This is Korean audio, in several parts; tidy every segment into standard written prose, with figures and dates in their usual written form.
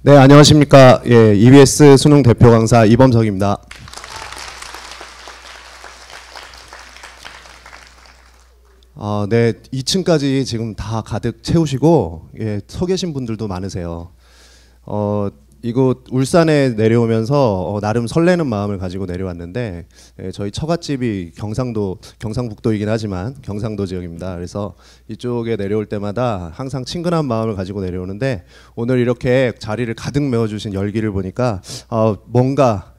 네, 안녕하십니까. 예, EBS 수능 대표 강사 이범석입니다. 네, 2층까지 지금 다 가득 채우시고 서 계신 분들도 많으세요. 이곳 울산에 내려오면서 나름 설레는 마음을 가지고 내려왔는데 저희 처갓집이 경상북도이긴 하지만 경상도 지역입니다. 그래서 이쪽에 내려올 때마다 항상 친근한 마음을 가지고 내려오는데 오늘 이렇게 자리를 가득 메워주신 열기를 보니까 뭔가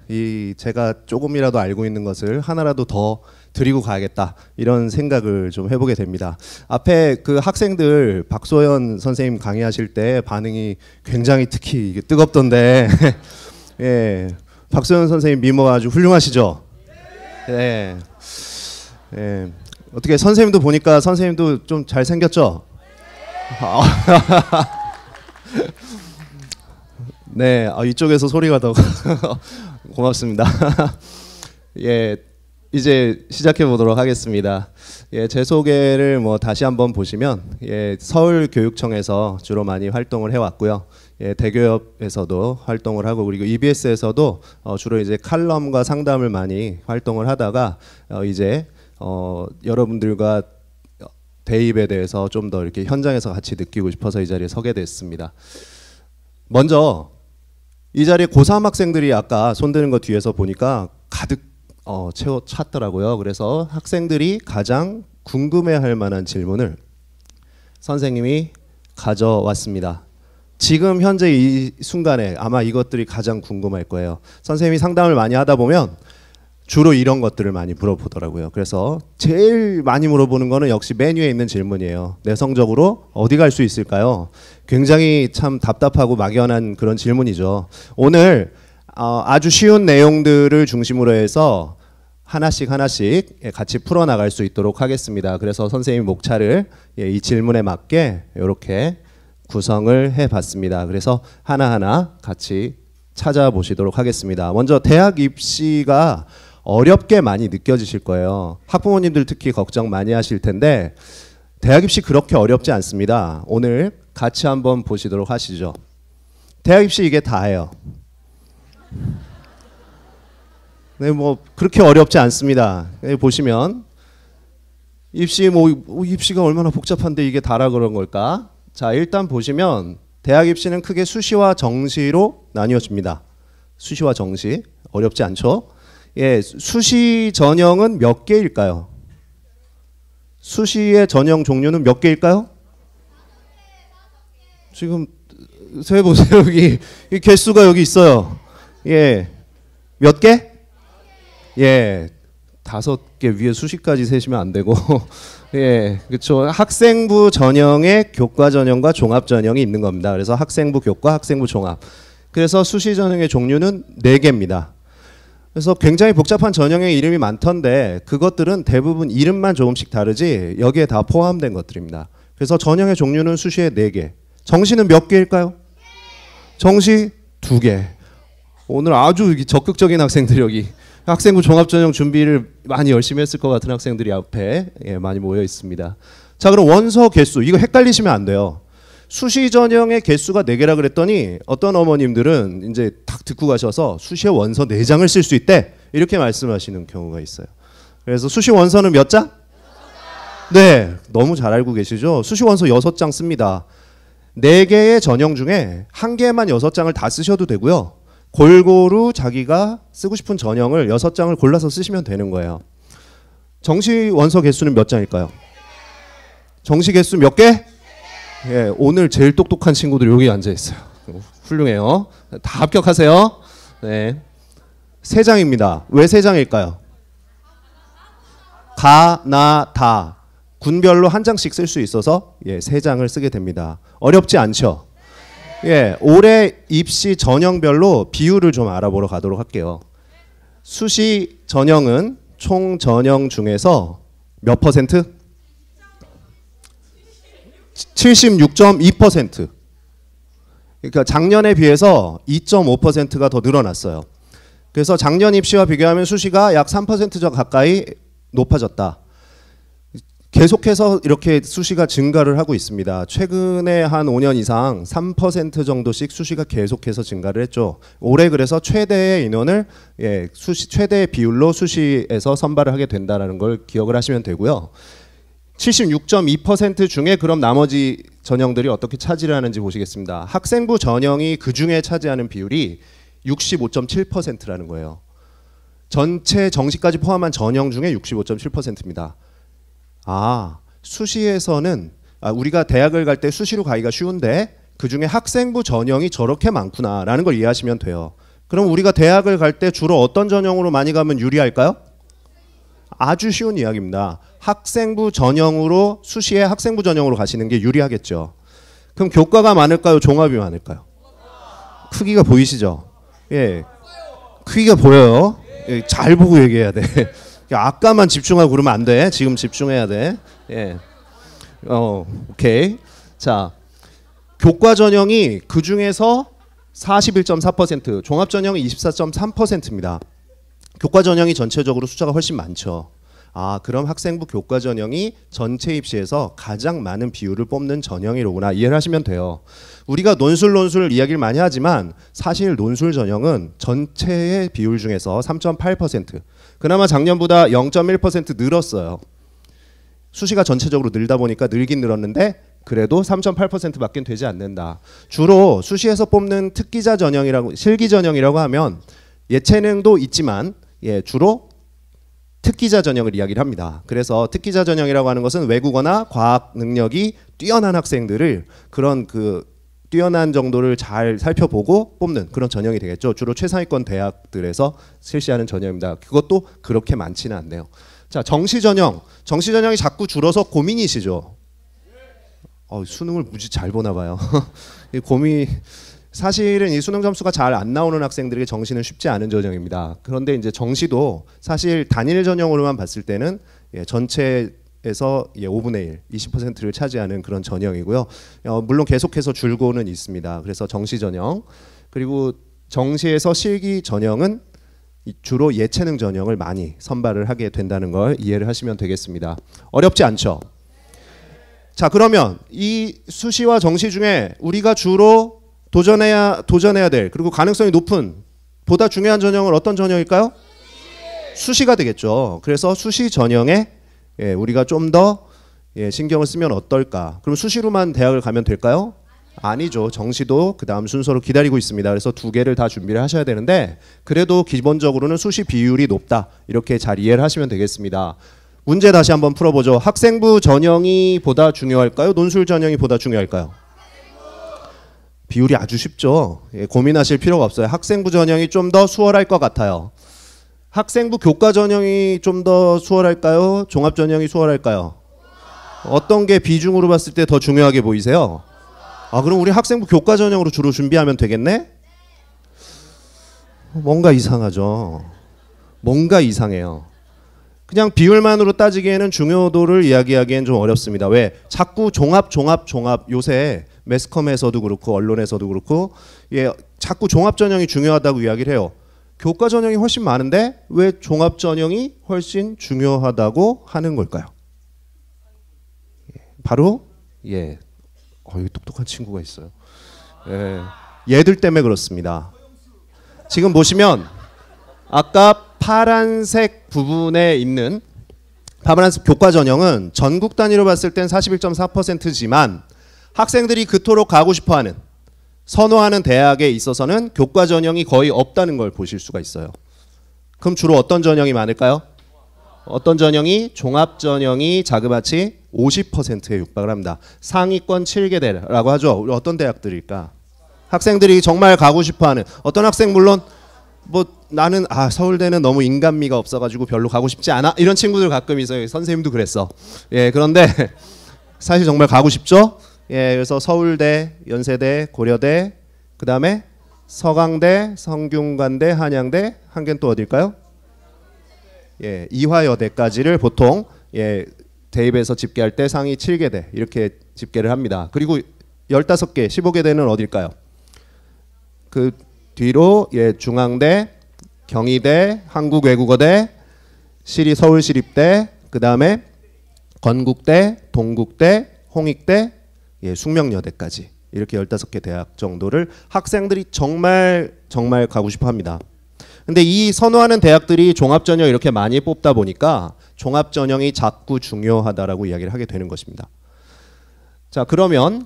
제가 조금이라도 알고 있는 것을 하나라도 더 드리고 가야겠다 이런 생각을 좀 해보게 됩니다. 앞에 그 학생들 박소연 선생님 강의하실 때 반응이 굉장히 특히 뜨겁던데 예, 박소연 선생님 미모가 아주 훌륭하시죠? 네. 예. 어떻게 선생님도 보니까 선생님도 좀 잘생겼죠? 네, 이쪽에서 소리가 더 고맙습니다. 예. 이제 시작해 보도록 하겠습니다. 예, 제 소개를 다시 한번 보시면 서울교육청에서 주로 많이 활동을 해왔고요. 대기업에서도 활동을 하고 그리고 EBS에서도 주로 이제 칼럼과 상담을 많이 활동을 하다가 이제 여러분들과 대입에 대해서 좀 더 이렇게 현장에서 같이 느끼고 싶어서 이 자리에 서게 됐습니다. 먼저 이 자리에 고3 학생들이 아까 손드는 거 뒤에서 보니까 가득 채워 찼더라고요. 그래서 학생들이 가장 궁금해할 만한 질문을 선생님이 가져왔습니다. 지금 현재 이 순간에 아마 이것들이 가장 궁금할 거예요. 선생님이 상담을 많이 하다 보면 주로 이런 것들을 많이 물어보더라고요. 그래서 제일 많이 물어보는 거는 역시 메뉴에 있는 질문이에요. 내성적으로 어디 갈 수 있을까요? 굉장히 참 답답하고 막연한 그런 질문이죠. 오늘 아주 쉬운 내용들을 중심으로 해서 하나씩 같이 풀어나갈 수 있도록 하겠습니다. 그래서 선생님 목차를 이 질문에 맞게 이렇게 구성을 해봤습니다. 그래서 하나하나 같이 찾아보시도록 하겠습니다. 먼저 대학 입시가 어렵게 많이 느껴지실 거예요. 학부모님들 특히 걱정 많이 하실 텐데 대학 입시 그렇게 어렵지 않습니다. 오늘 같이 한번 보시도록 하시죠. 대학 입시 이게 다예요. 네, 그렇게 어렵지 않습니다. 보시면 입시가 얼마나 복잡한데 이게 다라 그런 걸까? 자, 일단 보시면 대학 입시는 크게 수시와 정시로 나뉘어집니다. 수시와 정시 어렵지 않죠? 예, 수시 전형은 몇 개일까요? 수시의 전형 종류는 몇 개일까요? 지금 세 보세요. 여기 개수가 여기 있어요. 예, 몇 개? 예, 5개 위에 수시까지 세시면 안 되고 예, 그렇죠. 학생부 전형에 교과 전형과 종합 전형이 있는 겁니다. 그래서 학생부 교과, 학생부 종합. 그래서 수시 전형의 종류는 4개입니다. 그래서 굉장히 복잡한 전형의 이름이 많던데 그것들은 대부분 이름만 조금씩 다르지 여기에 다 포함된 것들입니다. 그래서 전형의 종류는 수시에 4개. 정시는 몇 개일까요? 정시 2개. 오늘 아주 적극적인 학생들이 여기 학생부 종합전형 준비를 많이 열심히 했을 것 같은 학생들이 앞에 많이 모여 있습니다. 자, 그럼 원서 개수 이거 헷갈리시면 안 돼요. 수시 전형의 개수가 4개라 그랬더니 어떤 어머님들은 이제 딱 듣고 가셔서 수시에 원서 4장을 쓸 수 있대 이렇게 말씀하시는 경우가 있어요. 그래서 수시 원서는 몇 장? 6장. 네, 너무 잘 알고 계시죠? 수시 원서 6장 씁니다. 4개의 전형 중에 1개만 6장을 다 쓰셔도 되고요. 골고루 자기가 쓰고 싶은 전형을 6장을 골라서 쓰시면 되는 거예요. 정시 원서 개수는 몇 장일까요? 정시 개수 몇 개? 예, 오늘 제일 똑똑한 친구들이 여기 앉아 있어요. 훌륭해요. 다 합격하세요. 네, 3장입니다. 왜 3장일까요? 가, 나, 다 군별로 1장씩 쓸 수 있어서 3장을 쓰게 됩니다. 어렵지 않죠? 예, 올해 입시 전형별로 비율을 좀 알아보러 가도록 할게요. 수시 전형은 총 전형 중에서 몇 퍼센트? 76.2%. 그러니까 작년에 비해서 2.5%가 더 늘어났어요. 그래서 작년 입시와 비교하면 수시가 약 3% 가까이 높아졌다. 계속해서 이렇게 수시가 증가를 하고 있습니다. 최근에 한 5년 이상 3% 정도씩 수시가 계속해서 증가를 했죠. 올해 그래서 최대의 인원을 최대의 비율로 수시에서 선발을 하게 된다는 걸 기억을 하시면 되고요. 76.2% 중에 그럼 나머지 전형들이 어떻게 차지를 하는지 보시겠습니다. 학생부 전형이 그 중에 차지하는 비율이 65.7%라는 거예요. 전체 정시까지 포함한 전형 중에 65.7%입니다. 수시에서는 우리가 대학을 갈 때 수시로 가기가 쉬운데 그 중에 학생부 전형이 저렇게 많구나라는 걸 이해하시면 돼요. 그럼 우리가 대학을 갈 때 주로 어떤 전형으로 많이 가면 유리할까요? 아주 쉬운 이야기입니다. 학생부 전형으로 수시에 학생부 전형으로 가시는 게 유리하겠죠. 그럼 교과가 많을까요? 종합이 많을까요? 크기가 보이시죠? 예, 크기가 보여요. 예, 잘 보고 얘기해야 돼. 아까만 집중하고 그러면 안 돼. 지금 집중해야 돼. 예. 오케이. 자, 교과 전형이 그 중에서 41.4%, 종합 전형이 24.3%입니다. 교과 전형이 전체적으로 숫자가 훨씬 많죠. 그럼 학생부 교과 전형이 전체 입시에서 가장 많은 비율을 뽑는 전형이로구나 이해를 하시면 돼요. 우리가 논술 이야기를 많이 하지만 사실 논술 전형은 전체의 비율 중에서 3.8%, 그나마 작년보다 0.1% 늘었어요. 수시가 전체적으로 늘다 보니까 늘긴 늘었는데 그래도 3.8%밖에 되지 않는다. 주로 수시에서 뽑는 특기자 전형이라고, 실기 전형이라고 하면 예체능도 있지만 주로 특기자 전형을 이야기를 합니다. 그래서 특기자 전형이라고 하는 것은 외국어나 과학 능력이 뛰어난 학생들을 그런 뛰어난 정도를 잘 살펴보고 뽑는 그런 전형이 되겠죠. 주로 최상위권 대학들에서 실시하는 전형입니다. 그것도 그렇게 많지는 않네요. 자, 정시 전형이 자꾸 줄어서 고민이시죠. 수능을 무지 잘 보나 봐요. 사실은 이 수능 점수가 잘 안 나오는 학생들에게 정시는 쉽지 않은 전형입니다. 그런데 이제 정시도 사실 단일 전형으로만 봤을 때는 전체에서 5분의 1, 20%를 차지하는 그런 전형이고요. 물론 계속해서 줄고는 있습니다. 그래서 정시 전형, 그리고 정시에서 실기 전형은 주로 예체능 전형을 많이 선발을 하게 된다는 걸 이해를 하시면 되겠습니다. 어렵지 않죠? 자, 그러면 이 수시와 정시 중에 우리가 주로 도전해야 될, 그리고 가능성이 높은 보다 중요한 전형은 어떤 전형일까요? 수시가 되겠죠. 그래서 수시 전형에 우리가 좀 더 신경을 쓰면 어떨까? 그럼 수시로만 대학을 가면 될까요? 아니죠. 정시도 그 다음 순서로 기다리고 있습니다. 그래서 두 개를 다 준비를 하셔야 되는데 그래도 기본적으로는 수시 비율이 높다, 이렇게 잘 이해를 하시면 되겠습니다. 문제 다시 한번 풀어보죠. 학생부 전형이 보다 중요할까요? 논술 전형이 보다 중요할까요? 비율이 아주 쉽죠. 고민하실 필요가 없어요. 학생부 전형이 좀 더 수월할 것 같아요. 학생부 교과 전형이 좀 더 수월할까요? 종합 전형이 수월할까요? 어떤 게 비중으로 봤을 때 더 중요하게 보이세요? 그럼 우리 학생부 교과 전형으로 주로 준비하면 되겠네? 뭔가 이상하죠. 뭔가 이상해요. 그냥 비율만으로 따지기에는 중요도를 이야기하기엔 좀 어렵습니다. 왜? 자꾸 종합 요새 매스컴에서도 그렇고 언론에서도 그렇고 자꾸 종합 전형이 중요하다고 이야기를 해요. 교과 전형이 훨씬 많은데 왜 종합 전형이 훨씬 중요하다고 하는 걸까요? 바로 여기 똑똑한 친구가 있어요. 얘들 때문에 그렇습니다. 지금 보시면 아까 파란색 부분에 있는 파란색 교과 전형은 전국 단위로 봤을 땐 41.4%지만 학생들이 그토록 가고 싶어하는, 선호하는 대학에 있어서는 교과 전형이 거의 없다는 걸 보실 수가 있어요. 그럼 주로 어떤 전형이 많을까요? 어떤 전형이? 종합 전형이 자그마치 50%에 육박을 합니다. 상위권 7개대라고 하죠. 어떤 대학들일까? 학생들이 정말 가고 싶어하는, 어떤 학생 물론 나는 서울대는 너무 인간미가 없어가지고 별로 가고 싶지 않아, 이런 친구들 가끔 있어요. 선생님도 그랬어. 그런데 사실 정말 가고 싶죠. 그래서 서울대, 연세대, 고려대, 그 다음에 서강대, 성균관대, 한양대, 한 개는 또 어딜까요? 이화여대까지를 보통 대입에서 집계할 때 상위 7개대 이렇게 집계를 합니다. 그리고 15개, 15개대는 어딜까요? 그 뒤로 중앙대, 경희대, 한국외국어대, 서울시립대, 그 다음에 건국대, 동국대, 홍익대, 예, 숙명여대까지 이렇게 15개 대학 정도를 학생들이 정말 가고 싶어 합니다. 근데 이 선호하는 대학들이 종합전형 이렇게 많이 뽑다 보니까 종합전형이 자꾸 중요하다라고 이야기를 하게 되는 것입니다. 자, 그러면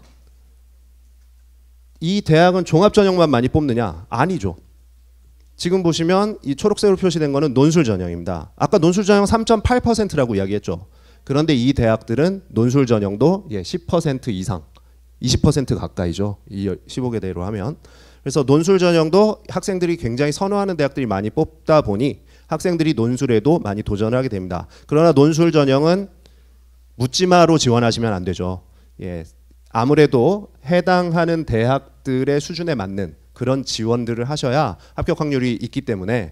이 대학은 종합전형만 많이 뽑느냐? 아니죠. 지금 보시면 이 초록색으로 표시된 거는 논술전형입니다. 아까 논술전형 3.8%라고 이야기했죠. 그런데 이 대학들은 논술전형도 10% 이상, 20% 가까이죠. 이 15개대로 하면. 그래서 논술전형도 학생들이 굉장히 선호하는 대학들이 많이 뽑다 보니 학생들이 논술에도 많이 도전을 하게 됩니다. 그러나 논술전형은 묻지마로 지원하시면 안 되죠. 예, 아무래도 해당하는 대학들의 수준에 맞는 그런 지원들을 하셔야 합격 확률이 있기 때문에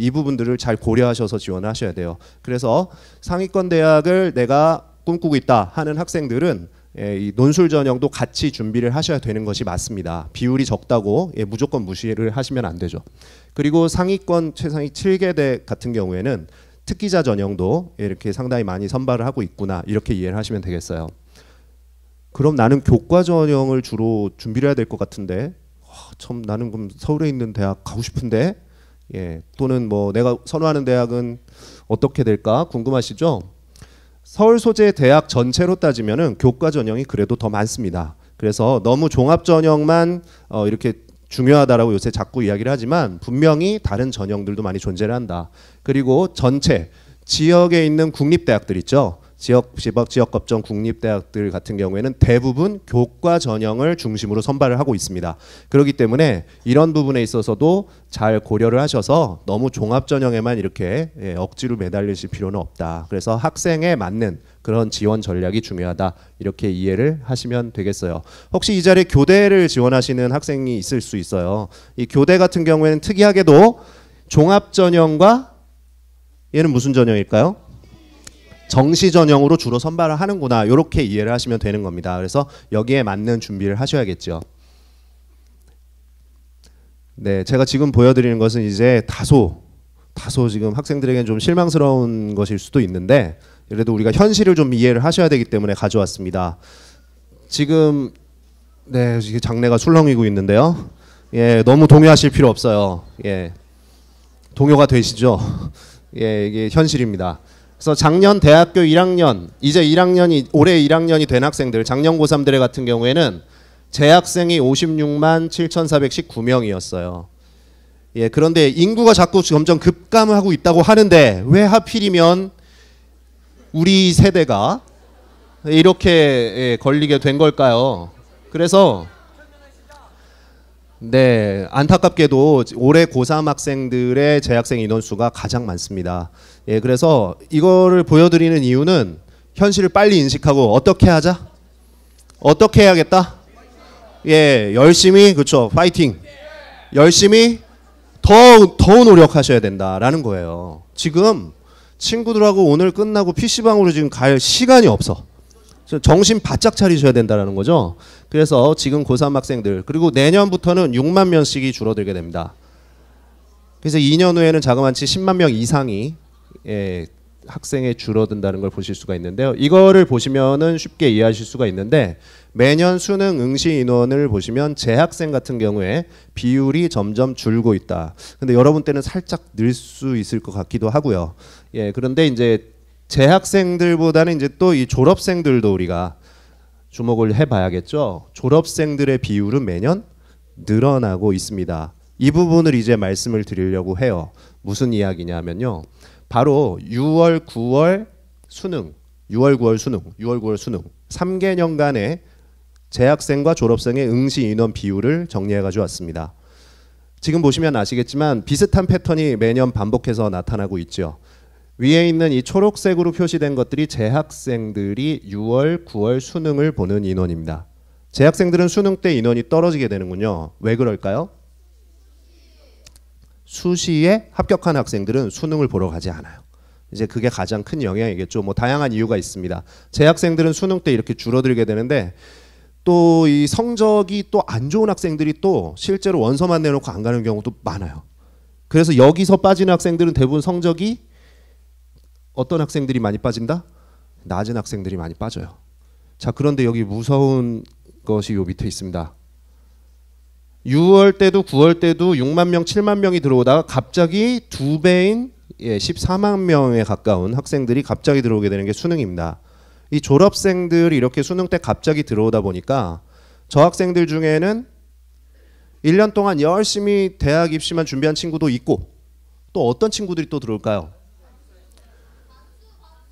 이 부분들을 잘 고려하셔서 지원을 하셔야 돼요. 그래서 상위권 대학을 내가 꿈꾸고 있다 하는 학생들은 이 논술 전형도 같이 준비를 하셔야 되는 것이 맞습니다. 비율이 적다고 무조건 무시를 하시면 안 되죠. 그리고 상위권 최상위 7개대 같은 경우에는 특기자 전형도 이렇게 상당히 많이 선발을 하고 있구나 이렇게 이해를 하시면 되겠어요. 그럼 나는 교과 전형을 주로 준비를 해야 될 것 같은데 참 나는 그럼 서울에 있는 대학 가고 싶은데 또는 뭐 내가 선호하는 대학은 어떻게 될까 궁금하시죠? 서울 소재 대학 전체로 따지면은 교과 전형이 그래도 더 많습니다. 그래서 너무 종합 전형만 이렇게 중요하다라고 요새 자꾸 이야기를 하지만 분명히 다른 전형들도 많이 존재를 한다. 그리고 전체 지역에 있는 국립대학들 있죠. 지역 법정 국립대학들 같은 경우에는 대부분 교과 전형을 중심으로 선발을 하고 있습니다. 그렇기 때문에 이런 부분에 있어서도 잘 고려를 하셔서 너무 종합 전형에만 이렇게 억지로 매달리실 필요는 없다. 그래서 학생에 맞는 그런 지원 전략이 중요하다. 이렇게 이해를 하시면 되겠어요. 혹시 이 자리에 교대를 지원하시는 학생이 있을 수 있어요. 이 교대 같은 경우에는 특이하게도 종합 전형과 얘는 무슨 전형일까요? 정시 전형으로 주로 선발을 하는구나 이렇게 이해를 하시면 되는 겁니다. 그래서 여기에 맞는 준비를 하셔야겠죠. 네, 제가 지금 보여드리는 것은 이제 다소 지금 학생들에게는 좀 실망스러운 것일 수도 있는데 그래도 우리가 현실을 좀 이해를 하셔야 되기 때문에 가져왔습니다. 지금 네, 이게 장내가 술렁이고 있는데요. 예, 너무 동요하실 필요 없어요. 예, 동요가 되시죠? 예, 이게 현실입니다. 그래서 작년 대학교 1학년, 이제 1학년이 올해 1학년이 된 학생들, 작년 고3들 같은 경우에는 재학생이 56만 7,419명이었어요. 예, 그런데 인구가 자꾸 점점 급감을 하고 있다고 하는데 왜 하필이면 우리 세대가 이렇게 걸리게 된 걸까요? 그래서 네, 안타깝게도 올해 고3 학생들의 재학생 인원수가 가장 많습니다. 예, 그래서 이거를 보여드리는 이유는 현실을 빨리 인식하고 어떻게 하자? 어떻게 해야겠다? 예, 열심히 그렇죠, 파이팅. 열심히 더 노력하셔야 된다라는 거예요. 지금 친구들하고 오늘 끝나고 PC방으로 지금 갈 시간이 없어. 정신 바짝 차리셔야 된다는 거죠. 그래서 지금 고3 학생들 그리고 내년부터는 6만 명씩이 줄어들게 됩니다. 그래서 2년 후에는 자그마치 10만 명 이상이 학생에 줄어든다는 걸 보실 수가 있는데요. 이거를 보시면은 쉽게 이해하실 수가 있는데 매년 수능 응시 인원을 보시면 재학생 같은 경우에 비율이 점점 줄고 있다. 근데 여러분 때는 살짝 늘 수 있을 것 같기도 하고요. 예, 그런데 이제 재학생들보다는 이제 또 이 졸업생들도 우리가 주목을 해봐야겠죠. 졸업생들의 비율은 매년 늘어나고 있습니다. 이 부분을 이제 말씀을 드리려고 해요. 무슨 이야기냐면요. 바로 6월, 9월 수능, 6월, 9월 수능, 6월, 9월 수능 3개년간의 재학생과 졸업생의 응시 인원 비율을 정리해 가지고 왔습니다. 지금 보시면 아시겠지만 비슷한 패턴이 매년 반복해서 나타나고 있죠. 위에 있는 이 초록색으로 표시된 것들이 재학생들이 6월, 9월 수능을 보는 인원입니다. 재학생들은 수능 때 인원이 떨어지게 되는군요. 왜 그럴까요? 수시에 합격한 학생들은 수능을 보러 가지 않아요. 이제 그게 가장 큰 영향이겠죠. 뭐 다양한 이유가 있습니다. 재학생들은 수능 때 이렇게 줄어들게 되는데 또 이 성적이 또 안 좋은 학생들이 또 실제로 원서만 내놓고 안 가는 경우도 많아요. 그래서 여기서 빠지는 학생들은 대부분 성적이 어떤 학생들이 많이 빠진다? 낮은 학생들이 많이 빠져요. 자, 그런데 여기 무서운 것이 요 밑에 있습니다. 6월 때도 9월 때도 6만 명, 7만 명이 들어오다가 갑자기 2배인 14만 명에 가까운 학생들이 갑자기 들어오게 되는 게 수능입니다. 이 졸업생들이 이렇게 수능 때 갑자기 들어오다 보니까 저 학생들 중에는 1년 동안 열심히 대학 입시만 준비한 친구도 있고 또 어떤 친구들이 또 들어올까요?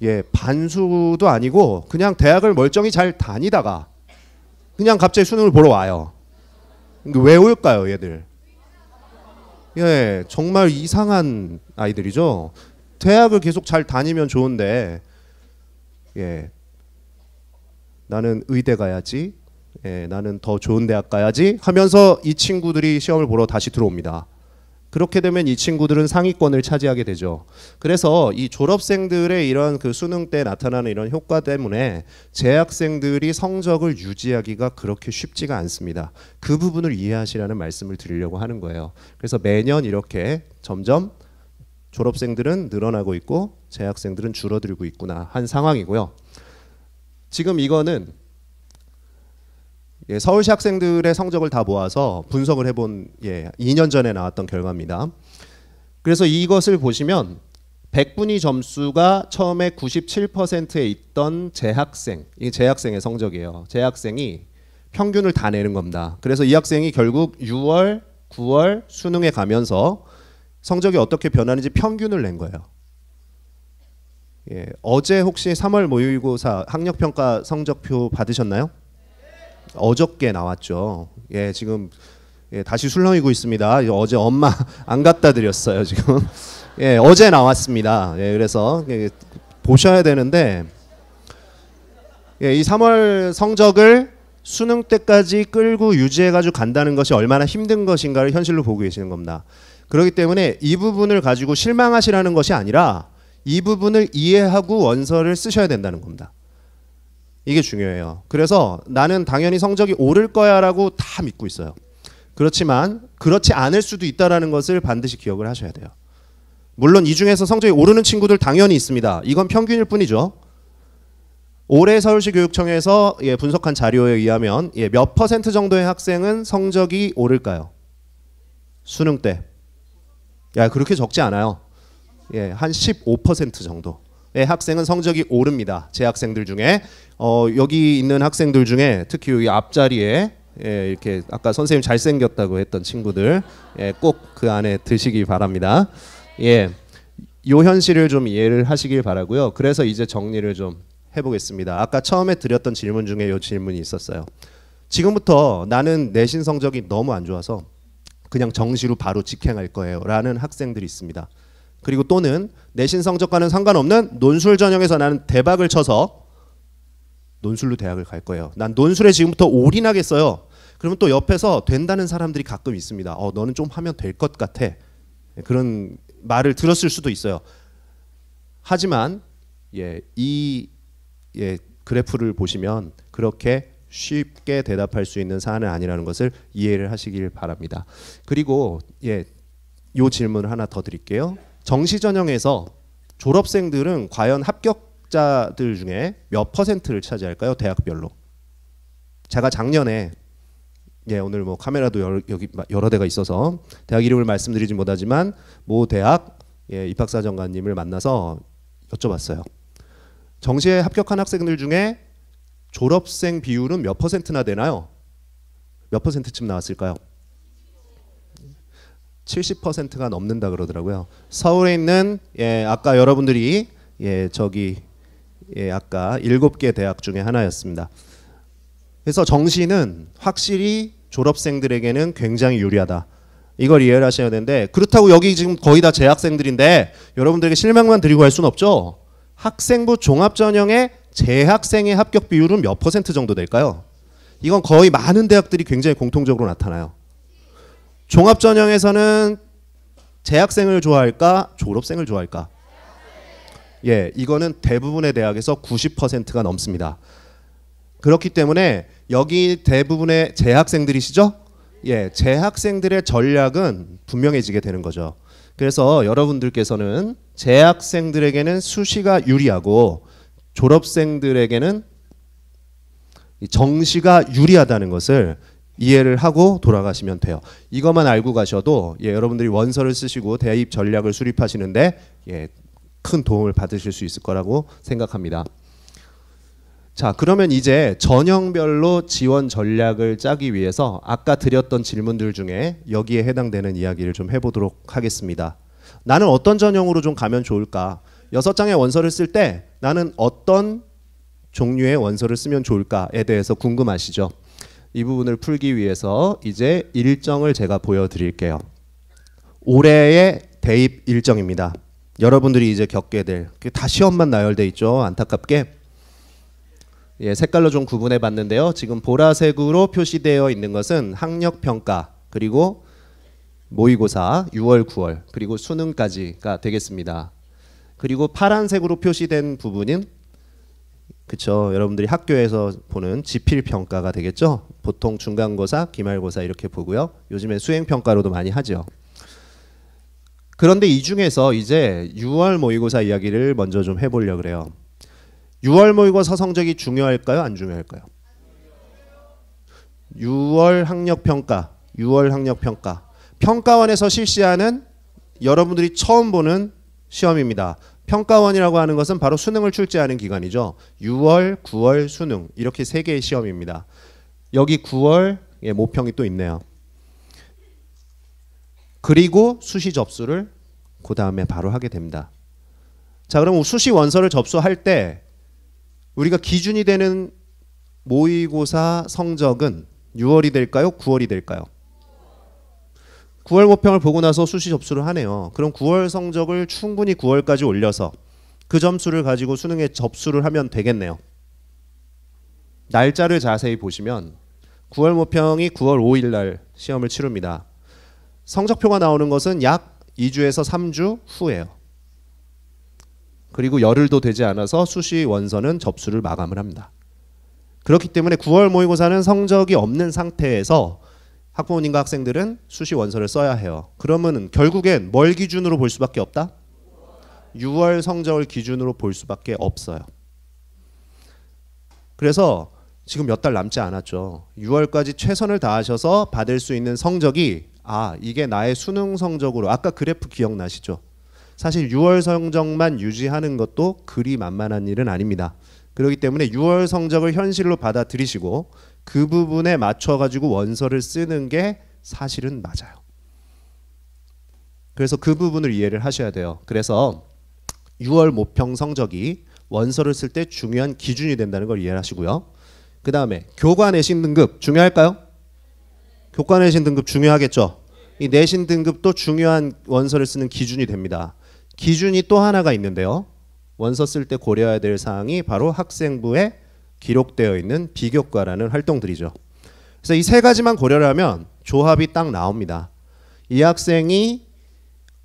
예, 반수도 아니고 그냥 대학을 멀쩡히 잘 다니다가 그냥 갑자기 수능을 보러 와요. 왜 올까요, 얘들? 예, 정말 이상한 아이들이죠. 대학을 계속 잘 다니면 좋은데, 예, 나는 의대 가야지, 예, 나는 더 좋은 대학 가야지 하면서 이 친구들이 시험을 보러 다시 들어옵니다. 그렇게 되면 이 친구들은 상위권을 차지하게 되죠. 그래서 이 졸업생들의 이런 그 수능 때 나타나는 이런 효과 때문에 재학생들이 성적을 유지하기가 그렇게 쉽지가 않습니다. 그 부분을 이해하시라는 말씀을 드리려고 하는 거예요. 그래서 매년 이렇게 점점 졸업생들은 늘어나고 있고 재학생들은 줄어들고 있구나 한 상황이고요. 지금 이거는 서울시 학생들의 성적을 다 모아서 분석을 해본 2년 전에 나왔던 결과입니다. 그래서 이것을 보시면 100분위 점수가 처음에 97%에 있던 재학생, 이게 재학생의 성적이에요. 재학생이 평균을 다 내는 겁니다. 그래서 이 학생이 결국 6월, 9월 수능에 가면서 성적이 어떻게 변하는지 평균을 낸 거예요. 어제 혹시 3월 모의고사 학력평가 성적표 받으셨나요? 어저께 나왔죠. 예, 지금 다시 술렁이고 있습니다. 어제 엄마 안 갖다 드렸어요, 지금. 예, 어제 나왔습니다. 예, 그래서 보셔야 되는데 이 3월 성적을 수능 때까지 끌고 유지해 가지고 간다는 것이 얼마나 힘든 것인가를 현실로 보고 계시는 겁니다. 그렇기 때문에 이 부분을 가지고 실망하시라는 것이 아니라 이 부분을 이해하고 원서를 쓰셔야 된다는 겁니다. 이게 중요해요. 그래서 나는 당연히 성적이 오를 거야라고 다 믿고 있어요. 그렇지만 그렇지 않을 수도 있다는 것을 반드시 기억을 하셔야 돼요. 물론 이 중에서 성적이 오르는 친구들 당연히 있습니다. 이건 평균일 뿐이죠. 올해 서울시 교육청에서 분석한 자료에 의하면 몇 퍼센트 정도의 학생은 성적이 오를까요? 수능 때. 그렇게 적지 않아요. 한 15% 정도. 학생은 성적이 오릅니다. 재학생들 중에 여기 있는 학생들 중에 특히 여기 앞자리에 이렇게 아까 선생님 잘생겼다고 했던 친구들 꼭 그 안에 드시기 바랍니다. 요 현실을 좀 이해를 하시길 바라고요. 그래서 이제 정리를 좀 해보겠습니다. 아까 처음에 드렸던 질문 중에 요 질문이 있었어요. 지금부터 나는 내신 성적이 너무 안 좋아서 그냥 정시로 바로 직행할 거예요 라는 학생들이 있습니다. 그리고 또는 내신 성적과는 상관없는 논술 전형에서 나는 대박을 쳐서 논술로 대학을 갈 거예요. 난 논술에 지금부터 올인하겠어요. 그러면 또 옆에서 된다는 사람들이 가끔 있습니다. 너는 좀 하면 될 것 같아. 그런 말을 들었을 수도 있어요. 하지만 이 그래프를 보시면 그렇게 쉽게 대답할 수 있는 사안은 아니라는 것을 이해를 하시길 바랍니다. 그리고 요 질문을 하나 더 드릴게요. 정시 전형에서 졸업생들은 과연 합격자들 중에 몇 퍼센트를 차지할까요? 대학별로. 제가 작년에 오늘 뭐 카메라도 여기 여러 대가 있어서 대학 이름을 말씀드리지 못하지만 모 대학 입학사정관님을 만나서 여쭤봤어요. 정시에 합격한 학생들 중에 졸업생 비율은 몇 퍼센트나 되나요? 몇 퍼센트쯤 나왔을까요? 70%가 넘는다 그러더라고요. 서울에 있는 아까 여러분들이 저기 아까 7개 대학 중에 하나였습니다. 그래서 정시는 확실히 졸업생들에게는 굉장히 유리하다. 이걸 이해를 하셔야 되는데 그렇다고 여기 지금 거의 다 재학생들인데 여러분들에게 실망만 드리고 할 수는 없죠. 학생부 종합전형의 재학생의 합격 비율은 몇 퍼센트 정도 될까요? 이건 거의 많은 대학들이 굉장히 공통적으로 나타나요. 종합전형에서는 재학생을 좋아할까? 졸업생을 좋아할까? 이거는 대부분의 대학에서 90%가 넘습니다. 그렇기 때문에 여기 대부분의 재학생들이시죠? 재학생들의 전략은 분명해지게 되는 거죠. 그래서 여러분들께서는 재학생들에게는 수시가 유리하고 졸업생들에게는 이 정시가 유리하다는 것을 이해를 하고 돌아가시면 돼요. 이것만 알고 가셔도 여러분들이 원서를 쓰시고 대입 전략을 수립하시는데 큰 도움을 받으실 수 있을 거라고 생각합니다. 자, 그러면 이제 전형별로 지원 전략을 짜기 위해서 아까 드렸던 질문들 중에 여기에 해당되는 이야기를 좀 해보도록 하겠습니다. 나는 어떤 전형으로 좀 가면 좋을까? 6장의 원서를 쓸 때 나는 어떤 종류의 원서를 쓰면 좋을까에 대해서 궁금하시죠? 이 부분을 풀기 위해서 이제 일정을 제가 보여드릴게요. 올해의 대입 일정입니다. 여러분들이 이제 겪게 될, 다 시험만 나열돼 있죠. 안타깝게. 색깔로 좀 구분해 봤는데요. 지금 보라색으로 표시되어 있는 것은 학력평가, 그리고 모의고사 6월, 9월, 그리고 수능까지가 되겠습니다. 그리고 파란색으로 표시된 부분은 그쵸, 여러분들이 학교에서 보는 지필평가가 되겠죠. 보통 중간고사, 기말고사 이렇게 보고요. 요즘에 수행평가로도 많이 하죠. 그런데 이 중에서 이제 6월 모의고사 이야기를 먼저 좀 해보려고 그래요. 6월 모의고사 성적이 중요할까요? 안 중요할까요? 6월 학력평가, 6월 학력평가. 평가원에서 실시하는 여러분들이 처음 보는 시험입니다. 평가원이라고 하는 것은 바로 수능을 출제하는 기관이죠. 6월, 9월 수능 이렇게 3개의 시험입니다. 여기 9월 모평이 또 있네요. 그리고 수시 접수를 그 다음에 바로 하게 됩니다. 자, 그럼 수시 원서를 접수할 때 우리가 기준이 되는 모의고사 성적은 6월이 될까요? 9월이 될까요? 9월 모평을 보고 나서 수시 접수를 하네요. 그럼 9월 성적을 충분히 9월까지 올려서 그 점수를 가지고 수능에 접수를 하면 되겠네요. 날짜를 자세히 보시면 9월 모평이 9월 5일 날 시험을 치릅니다. 성적표가 나오는 것은 약 2주에서 3주 후예요. 그리고 열흘도 되지 않아서 수시 원서는 접수를 마감을 합니다. 그렇기 때문에 9월 모의고사는 성적이 없는 상태에서 학부모님과 학생들은 수시 원서를 써야 해요. 그러면 결국엔 뭘 기준으로 볼 수밖에 없다? 6월 성적을 기준으로 볼 수밖에 없어요. 그래서 지금 몇 달 남지 않았죠. 6월까지 최선을 다하셔서 받을 수 있는 성적이 이게 나의 수능 성적으로, 아까 그래프 기억나시죠? 사실 6월 성적만 유지하는 것도 그리 만만한 일은 아닙니다. 그렇기 때문에 6월 성적을 현실로 받아들이시고 그 부분에 맞춰가지고 원서를 쓰는 게 사실은 맞아요. 그래서 그 부분을 이해를 하셔야 돼요. 그래서 6월 모평 성적이 원서를 쓸 때 중요한 기준이 된다는 걸 이해하시고요. 그 다음에 교과 내신 등급 중요할까요? 교과 내신 등급 중요하겠죠. 이 내신 등급도 중요한 원서를 쓰는 기준이 됩니다. 기준이 또 하나가 있는데요. 원서 쓸 때 고려해야 될 사항이 바로 학생부에 기록되어 있는 비교과라는 활동들이죠. 그래서 이 세 가지만 고려를 하면 조합이 딱 나옵니다. 이 학생이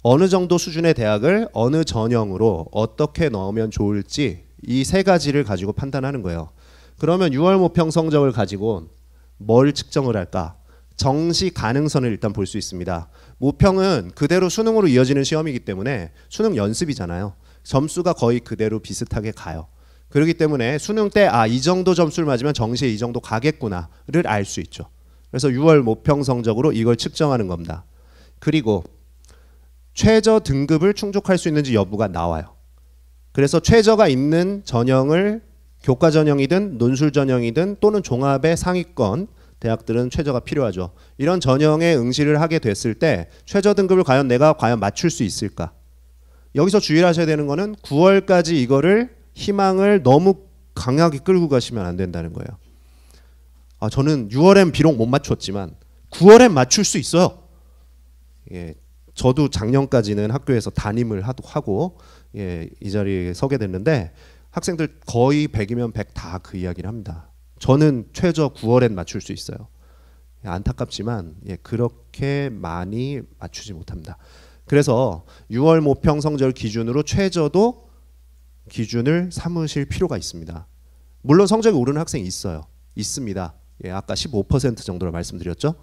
어느 정도 수준의 대학을 어느 전형으로 어떻게 넣으면 좋을지 이 세 가지를 가지고 판단하는 거예요. 그러면 6월 모평 성적을 가지고 뭘 측정을 할까? 정시 가능성을 일단 볼 수 있습니다. 모평은 그대로 수능으로 이어지는 시험이기 때문에 수능 연습이잖아요. 점수가 거의 그대로 비슷하게 가요. 그렇기 때문에 수능 때 이 정도 점수를 맞으면 정시에 이 정도 가겠구나를 알 수 있죠. 그래서 6월 모평 성적으로 이걸 측정하는 겁니다. 그리고 최저 등급을 충족할 수 있는지 여부가 나와요. 그래서 최저가 있는 전형을 교과 전형이든 논술 전형이든 또는 종합의 상위권 대학들은 최저가 필요하죠. 이런 전형에 응시를 하게 됐을 때 최저 등급을 내가 과연 맞출 수 있을까? 여기서 주의를 하셔야 되는 거는 9월까지 이거를 희망을 너무 강하게 끌고 가시면 안 된다는 거예요. 저는 6월엔 비록 못 맞췄지만 9월엔 맞출 수 있어요. 저도 작년까지는 학교에서 담임을 하고 이 자리에 서게 됐는데 학생들 거의 100이면 100 다 그 이야기를 합니다. 저는 최저 9월엔 맞출 수 있어요. 안타깝지만 그렇게 많이 맞추지 못합니다. 그래서 6월 모평 성적을 기준으로 최저도 기준을 삼으실 필요가 있습니다. 물론 성적이 오르는 학생이 있습니다. 아까 15% 정도로 말씀드렸죠.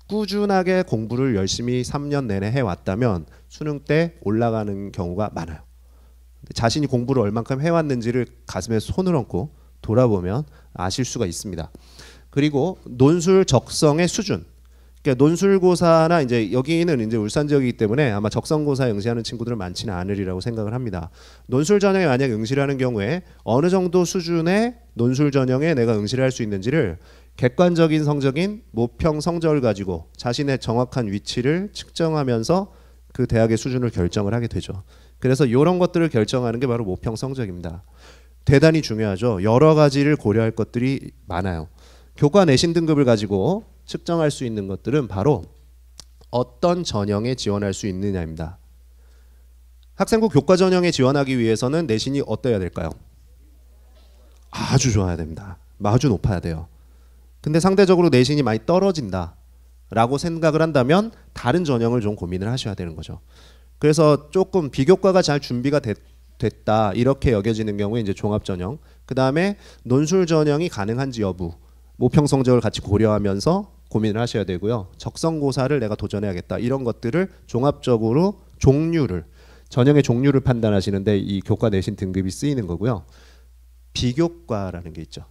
꾸준하게 공부를 열심히 3년 내내 해왔다면 수능 때 올라가는 경우가 많아요. 자신이 공부를 얼만큼 해왔는지를 가슴에 손을 얹고 돌아보면 아실 수가 있습니다. 그리고 논술 적성의 수준. 그러니까 논술고사나 이제 여기는 이제 울산 지역이기 때문에 아마 적성고사에 응시하는 친구들은 많지는 않으리라고 생각을 합니다. 논술 전형에 만약 응시를 하는 경우에 어느 정도 수준의 논술 전형에 내가 응시를 할 수 있는지를 객관적인 성적인 모평 성적을 가지고 자신의 정확한 위치를 측정하면서 그 대학의 수준을 결정을 하게 되죠. 그래서 이런 것들을 결정하는 게 바로 모평 성적입니다. 대단히 중요하죠. 여러 가지를 고려할 것들이 많아요. 교과 내신 등급을 가지고 측정할 수 있는 것들은 바로 어떤 전형에 지원할 수 있느냐입니다. 학생부 교과 전형에 지원하기 위해서는 내신이 어떠해야 될까요? 아주 좋아야 됩니다. 아주 높아야 돼요. 근데 상대적으로 내신이 많이 떨어진다 라고 생각을 한다면 다른 전형을 좀 고민을 하셔야 되는 거죠. 그래서 조금 비교과가 잘 준비가 됐다 이렇게 여겨지는 경우에 이제 종합전형, 그 다음에 논술 전형이 가능한지 여부, 모평 성적을 같이 고려하면서 고민을 하셔야 되고요. 적성고사를 내가 도전해야겠다 이런 것들을 종합적으로 종류를, 전형의 종류를 판단하시는데 이 교과 내신 등급이 쓰이는 거고요. 비교과라는 게 있죠.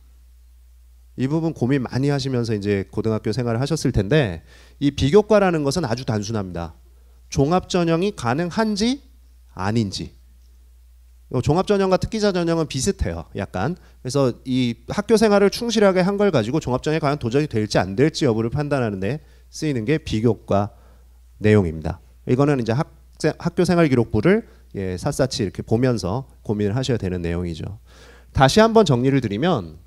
이 부분 고민 많이 하시면서 이제 고등학교 생활을 하셨을 텐데 이 비교과라는 것은 아주 단순합니다. 종합전형이 가능한지 아닌지. 종합전형과 특기자 전형은 비슷해요. 약간. 그래서 이 학교 생활을 충실하게 한 걸 가지고 종합전형에 과연 도전이 될지 안 될지 여부를 판단하는 데 쓰이는 게 비교과 내용입니다. 이거는 이제 학교 생활 기록부를 샅샅이 이렇게 보면서 고민을 하셔야 되는 내용이죠. 다시 한번 정리를 드리면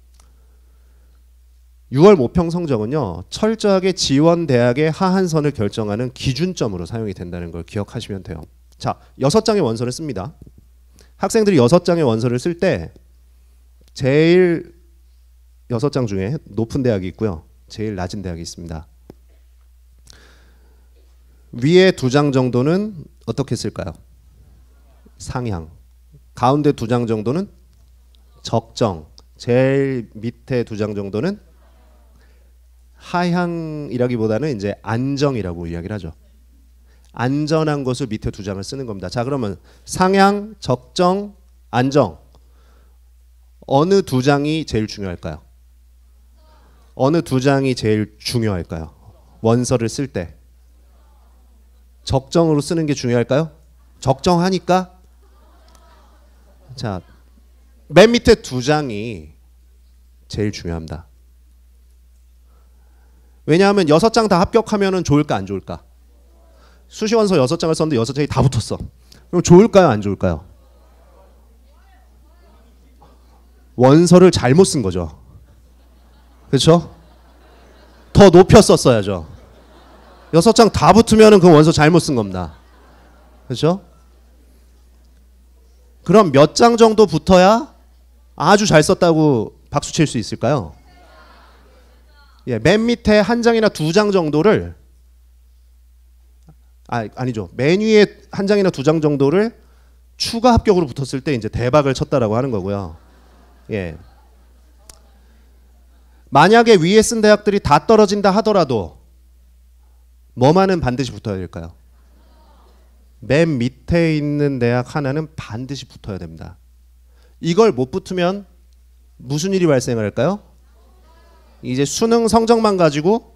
6월 모평 성적은요, 철저하게 지원 대학의 하한선을 결정하는 기준점으로 사용이 된다는 걸 기억하시면 돼요. 자, 6장의 원서를 씁니다. 학생들이 6장의 원서를 쓸 때 제일 6장 중에 높은 대학이 있고요, 제일 낮은 대학이 있습니다. 위에 2장 정도는 어떻게 쓸까요? 상향. 가운데 2장 정도는 적정. 제일 밑에 2장 정도는 하향이라기보다는 이제 안정이라고 이야기를 하죠. 안전한 것을 밑에 2장을 쓰는 겁니다. 자, 그러면 상향, 적정, 안정, 어느 2장이 제일 중요할까요? 어느 2장이 제일 중요할까요? 원서를 쓸 때 적정으로 쓰는 게 중요할까요? 적정하니까. 자, 맨 밑에 2장이 제일 중요합니다. 왜냐하면 6장 다 합격하면 좋을까 안 좋을까? 수시원서 6장을 썼는데 6장이 다 붙었어. 그럼 좋을까요 안 좋을까요? 원서를 잘못 쓴 거죠. 그렇죠? 더 높여 썼어야죠. 6장 다 붙으면 그 원서 잘못 쓴 겁니다. 그렇죠? 그럼 몇 장 정도 붙어야 아주 잘 썼다고 박수 칠 수 있을까요? 맨 밑에 1장이나 2장 정도를, 아니죠. 맨 위에 1장이나 2장 정도를 추가 합격으로 붙었을 때 이제 대박을 쳤다라고 하는 거고요. 예. 만약에 위에 쓴 대학들이 다 떨어진다 하더라도 뭐만은 반드시 붙어야 될까요? 맨 밑에 있는 대학 하나는 반드시 붙어야 됩니다. 이걸 못 붙으면 무슨 일이 발생할까요? 이제 수능 성적만 가지고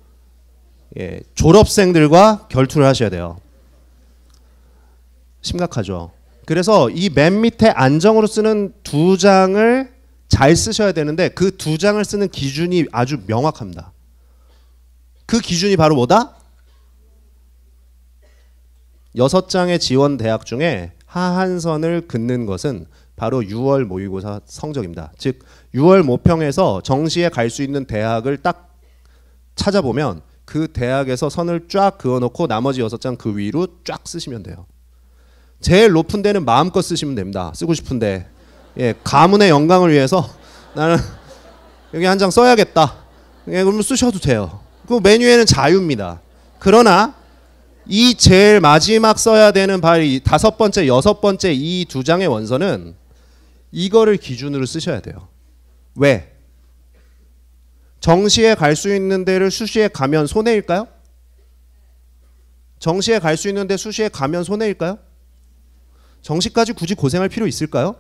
졸업생들과 결투를 하셔야 돼요. 심각하죠. 그래서 이 맨 밑에 안정으로 쓰는 2장을 잘 쓰셔야 되는데 그 2장을 쓰는 기준이 아주 명확합니다. 그 기준이 바로 뭐다? 6장의 지원 대학 중에 하한선을 긋는 것은 바로 6월 모의고사 성적입니다. 즉 6월 모평에서 정시에 갈 수 있는 대학을 딱 찾아보면 그 대학에서 선을 쫙 그어놓고 나머지 6장 그 위로 쫙 쓰시면 돼요. 제일 높은 데는 마음껏 쓰시면 됩니다. 쓰고 싶은데 가문의 영광을 위해서 나는 여기 한 장 써야겠다. 그러면 쓰셔도 돼요. 그 메뉴에는 자유입니다. 그러나 이 제일 마지막 써야 되는 바로 이 5번째, 6번째 이 2장의 원서는 이거를 기준으로 쓰셔야 돼요. 왜? 정시에 갈 수 있는 데를 수시에 가면 손해일까요? 정시에 갈 수 있는 데 수시에 가면 손해일까요? 정시까지 굳이 고생할 필요 있을까요?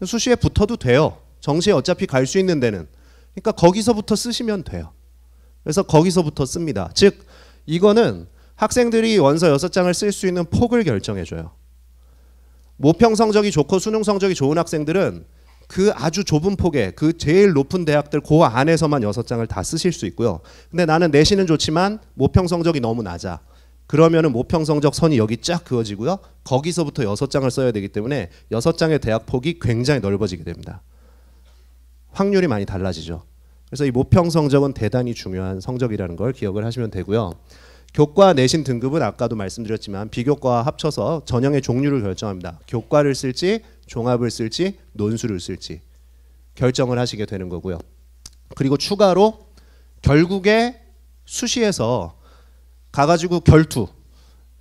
수시에 붙어도 돼요. 정시에 어차피 갈 수 있는 데는. 그러니까 거기서부터 쓰시면 돼요. 그래서 거기서부터 씁니다. 즉 이거는 학생들이 원서 6장을 쓸 수 있는 폭을 결정해줘요. 모평 성적이 좋고 수능 성적이 좋은 학생들은 그 아주 좁은 폭에 그 제일 높은 대학들 그 안에서만 6장을 다 쓰실 수 있고요. 근데 나는 내신은 좋지만 모평 성적이 너무 낮아. 그러면은 모평 성적 선이 여기 쫙 그어지고요. 거기서부터 6장을 써야 되기 때문에 6장의 대학 폭이 굉장히 넓어지게 됩니다. 확률이 많이 달라지죠. 그래서 이 모평 성적은 대단히 중요한 성적이라는 걸 기억을 하시면 되고요. 교과 내신 등급은 아까도 말씀드렸지만 비교과와 합쳐서 전형의 종류를 결정합니다. 교과를 쓸지 종합을 쓸지 논술을 쓸지 결정을 하시게 되는 거고요. 그리고 추가로 결국에 수시에서 가가지고 결투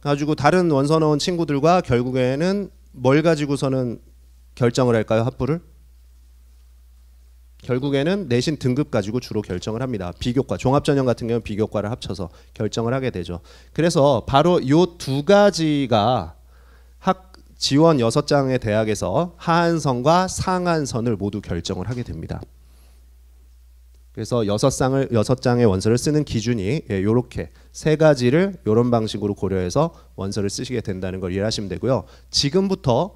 가지고 다른 원서 넣은 친구들과 결국에는 뭘 가지고서는 결정을 할까요? 합부를? 결국에는 내신 등급 가지고 주로 결정을 합니다. 비교과, 종합전형 같은 경우는 비교과를 합쳐서 결정을 하게 되죠. 그래서 바로 이 두 가지가 학 지원 6장의 대학에서 하한선과 상한선을 모두 결정을 하게 됩니다. 그래서 6장의 원서를 쓰는 기준이 이렇게 세 가지를 이런 방식으로 고려해서 원서를 쓰시게 된다는 걸 이해하시면 되고요. 지금부터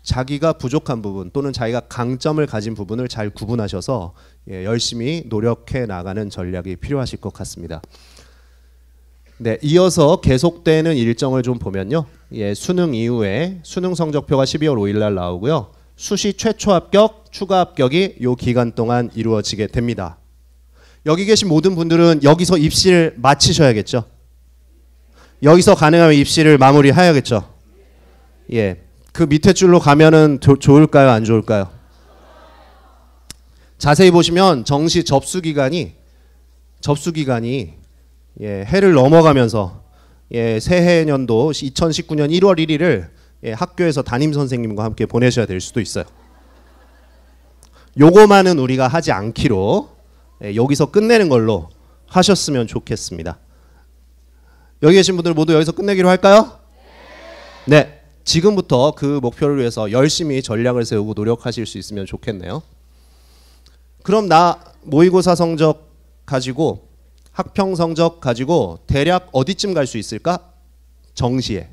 자기가 부족한 부분 또는 자기가 강점을 가진 부분을 잘 구분하셔서 열심히 노력해 나가는 전략이 필요하실 것 같습니다. 네, 이어서 계속되는 일정을 좀 보면요. 수능 이후에 수능 성적표가 12월 5일 날 나오고요. 수시 최초 합격, 추가 합격이 이 기간 동안 이루어지게 됩니다. 여기 계신 모든 분들은 여기서 입시를 마치셔야겠죠. 여기서 가능하면 입시를 마무리해야겠죠. 예. 그 밑에 줄로 가면은 좋을까요? 안 좋을까요? 자세히 보시면 정시 접수 기간이 해를 넘어가면서 새해 년도 2019년 1월 1일을 학교에서 담임 선생님과 함께 보내셔야 될 수도 있어요. 요거만은 우리가 하지 않기로 여기서 끝내는 걸로 하셨으면 좋겠습니다. 여기 계신 분들 모두 여기서 끝내기로 할까요? 네. 지금부터 그 목표를 위해서 열심히 전략을 세우고 노력하실 수 있으면 좋겠네요. 그럼 나 모의고사 성적 가지고 학평 성적 가지고 대략 어디쯤 갈 수 있을까? 정시에.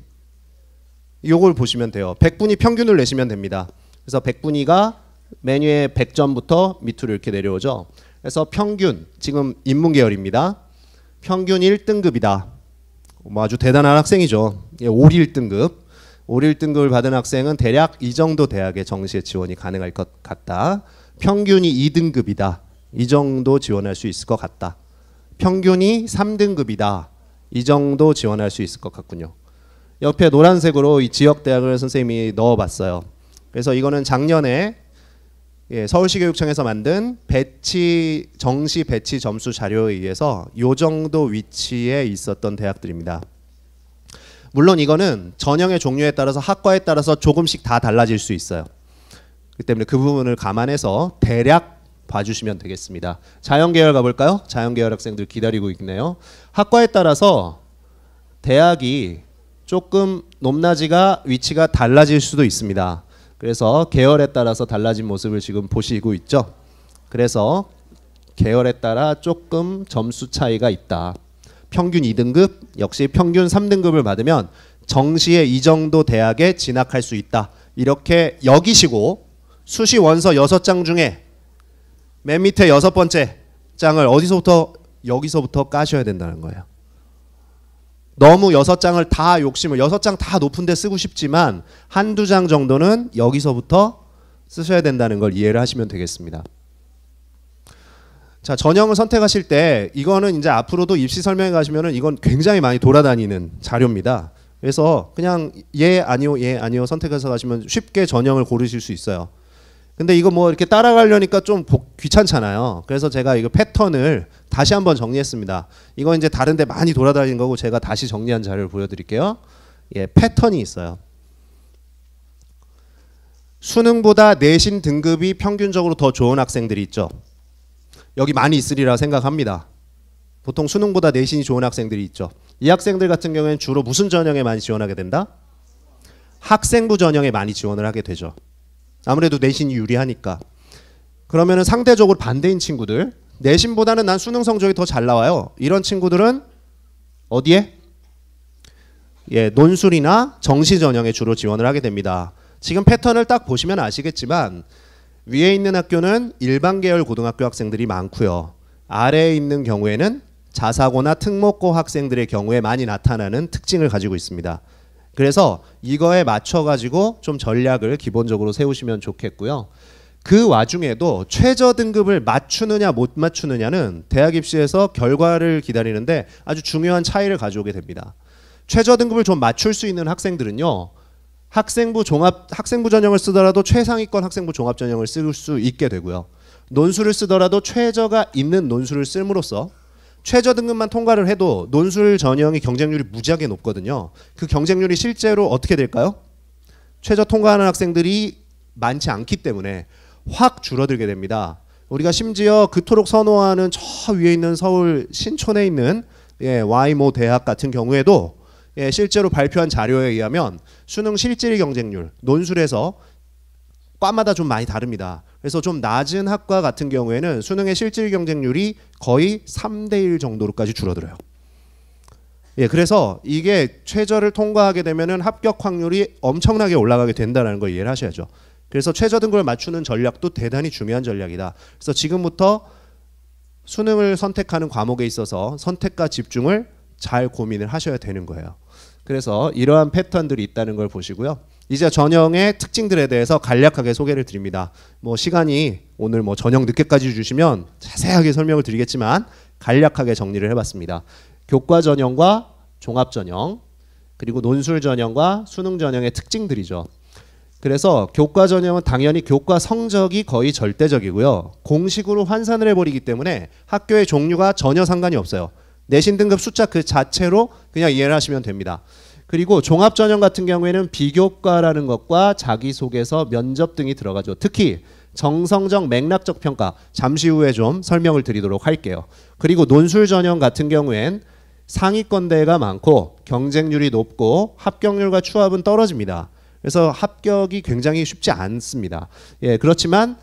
요걸 보시면 돼요. 100분위 평균을 내시면 됩니다. 그래서 100분위가 메뉴의 100점부터 밑으로 이렇게 내려오죠. 그래서 평균, 지금 인문계열입니다. 평균 1등급이다. 뭐 아주 대단한 학생이죠. 5, 1등급. 5, 1등급을 받은 학생은 대략 이 정도 대학에 정시에 지원이 가능할 것 같다. 평균이 2등급이다. 이 정도 지원할 수 있을 것 같다. 평균이 3등급이다. 이 정도 지원할 수 있을 것 같군요. 옆에 노란색으로 이 지역대학을 선생님이 넣어봤어요. 그래서 이거는 작년에 서울시교육청에서 만든 정시 배치 점수 자료에 의해서 이 정도 위치에 있었던 대학들입니다. 물론 이거는 전형의 종류에 따라서 학과에 따라서 조금씩 다 달라질 수 있어요. 그렇기 때문에 그 부분을 감안해서 대략 봐주시면 되겠습니다. 자연계열 가볼까요? 자연계열 학생들 기다리고 있네요. 학과에 따라서 대학이 조금 높낮이가 위치가 달라질 수도 있습니다. 그래서 계열에 따라서 달라진 모습을 지금 보시고 있죠. 그래서 계열에 따라 조금 점수 차이가 있다. 평균 2등급, 역시 평균 3등급을 받으면 정시에 이 정도 대학에 진학할 수 있다. 이렇게 여기시고 수시 원서 6장 중에 맨 밑에 6번째 장을 어디서부터? 여기서부터 까셔야 된다는 거예요. 너무 6장을 다 욕심을 6장 다 높은 데 쓰고 싶지만 한두 장 정도는 여기서부터 쓰셔야 된다는 걸 이해를 하시면 되겠습니다. 자, 전형을 선택하실 때 이거는 이제 앞으로도 입시 설명회 가시면은 이건 굉장히 많이 돌아다니는 자료입니다. 그래서 그냥 예 아니요 선택해서 가시면 쉽게 전형을 고르실 수 있어요. 근데 이거 뭐 이렇게 따라가려니까 좀 귀찮잖아요. 그래서 제가 이거 패턴을 다시 한번 정리했습니다. 이거 이제 다른 데 많이 돌아다니는 거고 제가 다시 정리한 자료를 보여드릴게요. 패턴이 있어요. 수능보다 내신 등급이 평균적으로 더 좋은 학생들이 있죠. 여기 많이 있으리라 생각합니다. 보통 수능보다 내신이 좋은 학생들이 있죠. 이 학생들 같은 경우에는 주로 무슨 전형에 많이 지원하게 된다? 학생부 전형에 많이 지원을 하게 되죠. 아무래도 내신이 유리하니까. 그러면은 상대적으로 반대인 친구들, 내신보다는 난 수능 성적이 더 잘 나와요. 이런 친구들은 어디에? 예, 논술이나 정시 전형에 주로 지원을 하게 됩니다. 지금 패턴을 딱 보시면 아시겠지만 위에 있는 학교는 일반 계열 고등학교 학생들이 많고요. 아래에 있는 경우에는 자사고나 특목고 학생들의 경우에 많이 나타나는 특징을 가지고 있습니다. 그래서 이거에 맞춰 가지고 좀 전략을 기본적으로 세우시면 좋겠고요. 그 와중에도 최저 등급을 맞추느냐 못 맞추느냐는 대학 입시에서 결과를 기다리는데 아주 중요한 차이를 가져오게 됩니다. 최저 등급을 좀 맞출 수 있는 학생들은요, 학생부 전형을 쓰더라도 최상위권 학생부 종합 전형을 쓸 수 있게 되고요. 논술을 쓰더라도 최저가 있는 논술을 쓸므로써 최저 등급만 통과를 해도 논술 전형이 경쟁률이 무지하게 높거든요. 그 경쟁률이 실제로 어떻게 될까요? 최저 통과하는 학생들이 많지 않기 때문에 확 줄어들게 됩니다. 우리가 심지어 그토록 선호하는 저 위에 있는 서울 신촌에 있는 Y모 대학 같은 경우에도 실제로 발표한 자료에 의하면 수능 실질 경쟁률, 논술에서 과마다 좀 많이 다릅니다. 그래서 좀 낮은 학과 같은 경우에는 수능의 실질 경쟁률이 거의 3대1 정도로까지 줄어들어요. 예, 그래서 이게 최저를 통과하게 되면은 합격 확률이 엄청나게 올라가게 된다는 걸 이해를 하셔야죠. 그래서 최저 등급을 맞추는 전략도 대단히 중요한 전략이다. 그래서 지금부터 수능을 선택하는 과목에 있어서 선택과 집중을 잘 고민을 하셔야 되는 거예요. 그래서 이러한 패턴들이 있다는 걸 보시고요. 이제 전형의 특징들에 대해서 간략하게 소개를 드립니다. 뭐 시간이 오늘 뭐 저녁 늦게까지 주시면 자세하게 설명을 드리겠지만 간략하게 정리를 해봤습니다. 교과 전형과 종합 전형, 그리고 논술 전형과 수능 전형의 특징들이죠. 그래서 교과 전형은 당연히 교과 성적이 거의 절대적이고요. 공식으로 환산을 해버리기 때문에 학교의 종류가 전혀 상관이 없어요. 내신 등급 숫자 그 자체로 그냥 이해를 하시면 됩니다. 그리고 종합 전형 같은 경우에는 비교과라는 것과 자기소개서, 면접 등이 들어가죠. 특히 정성적 맥락적 평가, 잠시 후에 좀 설명을 드리도록 할게요. 그리고 논술 전형 같은 경우엔 상위권대가 많고 경쟁률이 높고 합격률과 추합은 떨어집니다. 그래서 합격이 굉장히 쉽지 않습니다. 예, 그렇지만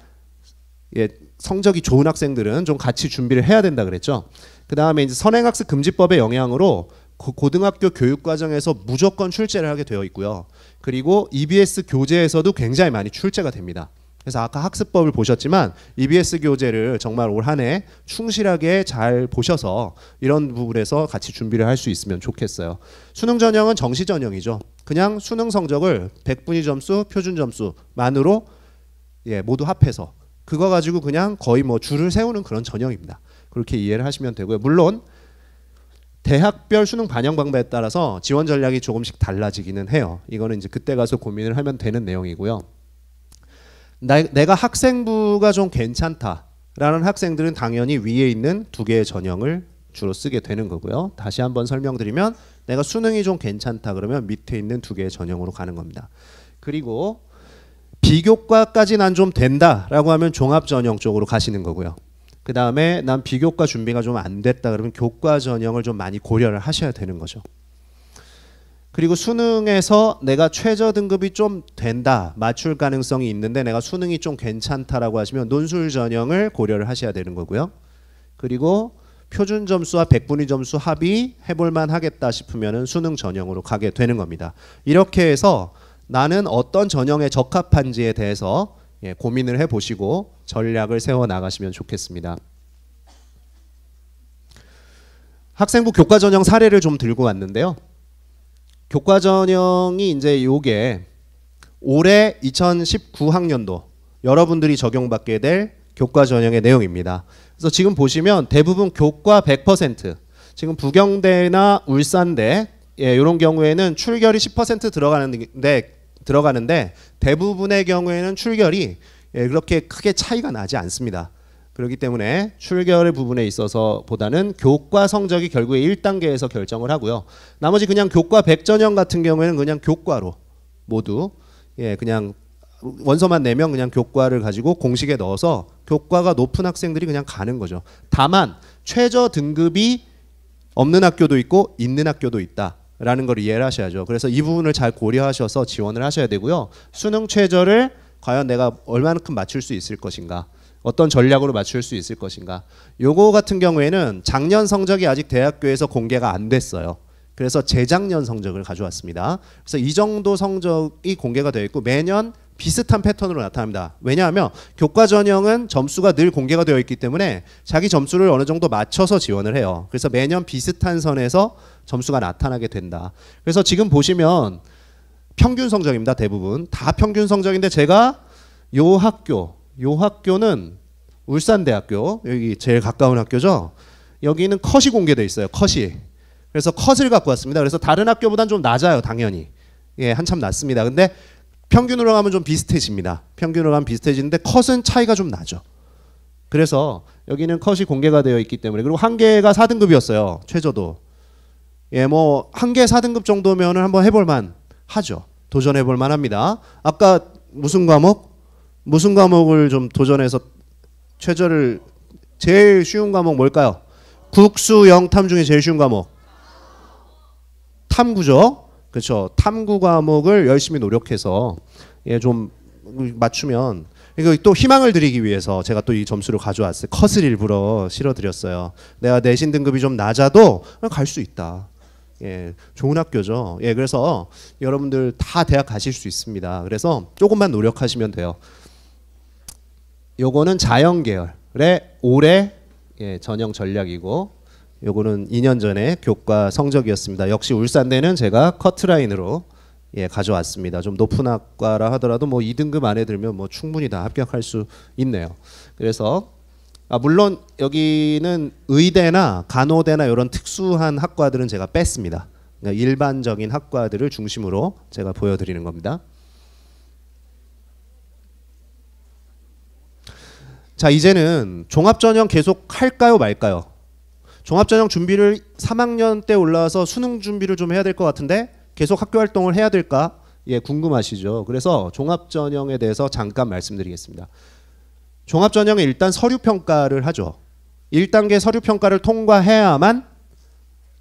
성적이 좋은 학생들은 좀 같이 준비를 해야 된다 그랬죠. 그 다음에 이제 선행학습 금지법의 영향으로 고등학교 교육과정에서 무조건 출제를 하게 되어 있고요. 그리고 EBS 교재에서도 굉장히 많이 출제가 됩니다. 그래서 아까 학습법을 보셨지만 EBS 교재를 정말 올 한 해 충실하게 잘 보셔서 이런 부분에서 같이 준비를 할 수 있으면 좋겠어요. 수능 전형은 정시 전형이죠. 그냥 수능 성적을 100분위 점수, 표준 점수만으로 모두 합해서 그거 가지고 그냥 거의 뭐 줄을 세우는 그런 전형입니다. 그렇게 이해를 하시면 되고요. 물론 대학별 수능 반영 방법에 따라서 지원 전략이 조금씩 달라지기는 해요. 이거는 이제 그때 가서 고민을 하면 되는 내용이고요. 내가 학생부가 좀 괜찮다라는 학생들은 당연히 위에 있는 두 개의 전형을 주로 쓰게 되는 거고요. 다시 한번 설명드리면 내가 수능이 좀 괜찮다 그러면 밑에 있는 두 개의 전형으로 가는 겁니다. 그리고 비교과까지 난 좀 된다라고 하면 종합 전형 쪽으로 가시는 거고요. 그 다음에 난 비교과 준비가 좀 안 됐다 그러면 교과 전형을 좀 많이 고려를 하셔야 되는 거죠. 그리고 수능에서 내가 최저 등급이 좀 된다, 맞출 가능성이 있는데 내가 수능이 좀 괜찮다라고 하시면 논술 전형을 고려를 하셔야 되는 거고요. 그리고 표준 점수와 백분위 점수 합이 해볼만 하겠다 싶으면 수능 전형으로 가게 되는 겁니다. 이렇게 해서 나는 어떤 전형에 적합한지에 대해서 고민을 해보시고 전략을 세워 나가시면 좋겠습니다. 학생부 교과 전형 사례를 좀 들고 왔는데요. 교과 전형이 이제 요게 올해 2019학년도 여러분들이 적용받게 될 교과 전형의 내용입니다. 그래서 지금 보시면 대부분 교과 100%, 지금 부경대나 울산대 이런 경우에는 출결이 10% 들어가는데 대부분의 경우에는 출결이 그렇게 크게 차이가 나지 않습니다. 그렇기 때문에 출결의 부분에 있어서 보다는 교과 성적이 결국에 1단계에서 결정을 하고요. 나머지 그냥 교과 100전형 같은 경우에는 그냥 교과로 모두 그냥 원서만 내면 그냥 교과를 가지고 공식에 넣어서 교과가 높은 학생들이 그냥 가는 거죠. 다만 최저 등급이 없는 학교도 있고 있는 학교도 있다. 라는 걸 이해를 하셔야죠. 그래서 이 부분을 잘 고려하셔서 지원을 하셔야 되고요. 수능 최저를 과연 내가 얼마만큼 맞출 수 있을 것인가, 어떤 전략으로 맞출 수 있을 것인가. 요거 같은 경우에는 작년 성적이 아직 대학교에서 공개가 안 됐어요. 그래서 재작년 성적을 가져왔습니다. 그래서 이 정도 성적이 공개가 되어 있고 매년 비슷한 패턴으로 나타납니다. 왜냐하면 교과 전형은 점수가 늘 공개가 되어 있기 때문에 자기 점수를 어느 정도 맞춰서 지원을 해요. 그래서 매년 비슷한 선에서 점수가 나타나게 된다. 그래서 지금 보시면 평균 성적입니다. 대부분 다 평균 성적인데 제가 요 학교는 울산대학교, 여기 제일 가까운 학교죠. 여기는 컷이 공개되어 있어요. 컷이. 그래서 컷을 갖고 왔습니다. 그래서 다른 학교보다는 좀 낮아요. 당연히. 예, 한참 낮습니다. 근데 평균으로 가면 좀 비슷해집니다. 평균으로 가면 비슷해지는데 컷은 차이가 좀 나죠. 그래서 여기는 컷이 공개가 되어 있기 때문에, 그리고 한 개가 4등급이었어요. 최저도. 예, 뭐 한 개 4등급 정도면은 한번 해볼 만 하죠. 도전해 볼 만합니다. 아까 무슨 과목을 좀 도전해서 최저를, 제일 쉬운 과목 뭘까요? 국수 영탐 중에 제일 쉬운 과목 탐구죠. 그렇죠. 탐구 과목을 열심히 노력해서 예, 좀 맞추면, 이거 또 희망을 드리기 위해서 제가 또 이 점수를 가져왔어요. 컷을 일부러 실어드렸어요. 내가 내신 등급이 좀 낮아도 갈 수 있다. 예, 좋은 학교죠. 예, 그래서 여러분들 다 대학 가실 수 있습니다. 그래서 조금만 노력하시면 돼요. 요거는 자연 계열의 올해 예, 전형 전략이고, 요거는 2년 전에 교과 성적이었습니다. 역시 울산대는 제가 커트라인으로 예, 가져왔습니다. 좀 높은 학과라 하더라도 뭐 2등급 안에 들면 뭐 충분히 다 합격할 수 있네요. 그래서 물론 여기는 의대나 간호대나 이런 특수한 학과들은 제가 뺐습니다. 그러니까 일반적인 학과들을 중심으로 제가 보여드리는 겁니다. 자, 이제는 종합전형 계속 할까요 말까요? 종합전형 준비를 3학년 때 올라와서 수능 준비를 좀 해야 될 것 같은데 계속 학교 활동을 해야 될까? 예, 궁금하시죠? 그래서 종합전형에 대해서 잠깐 말씀드리겠습니다. 종합전형은 일단 서류평가를 하죠. 1단계 서류평가를 통과해야만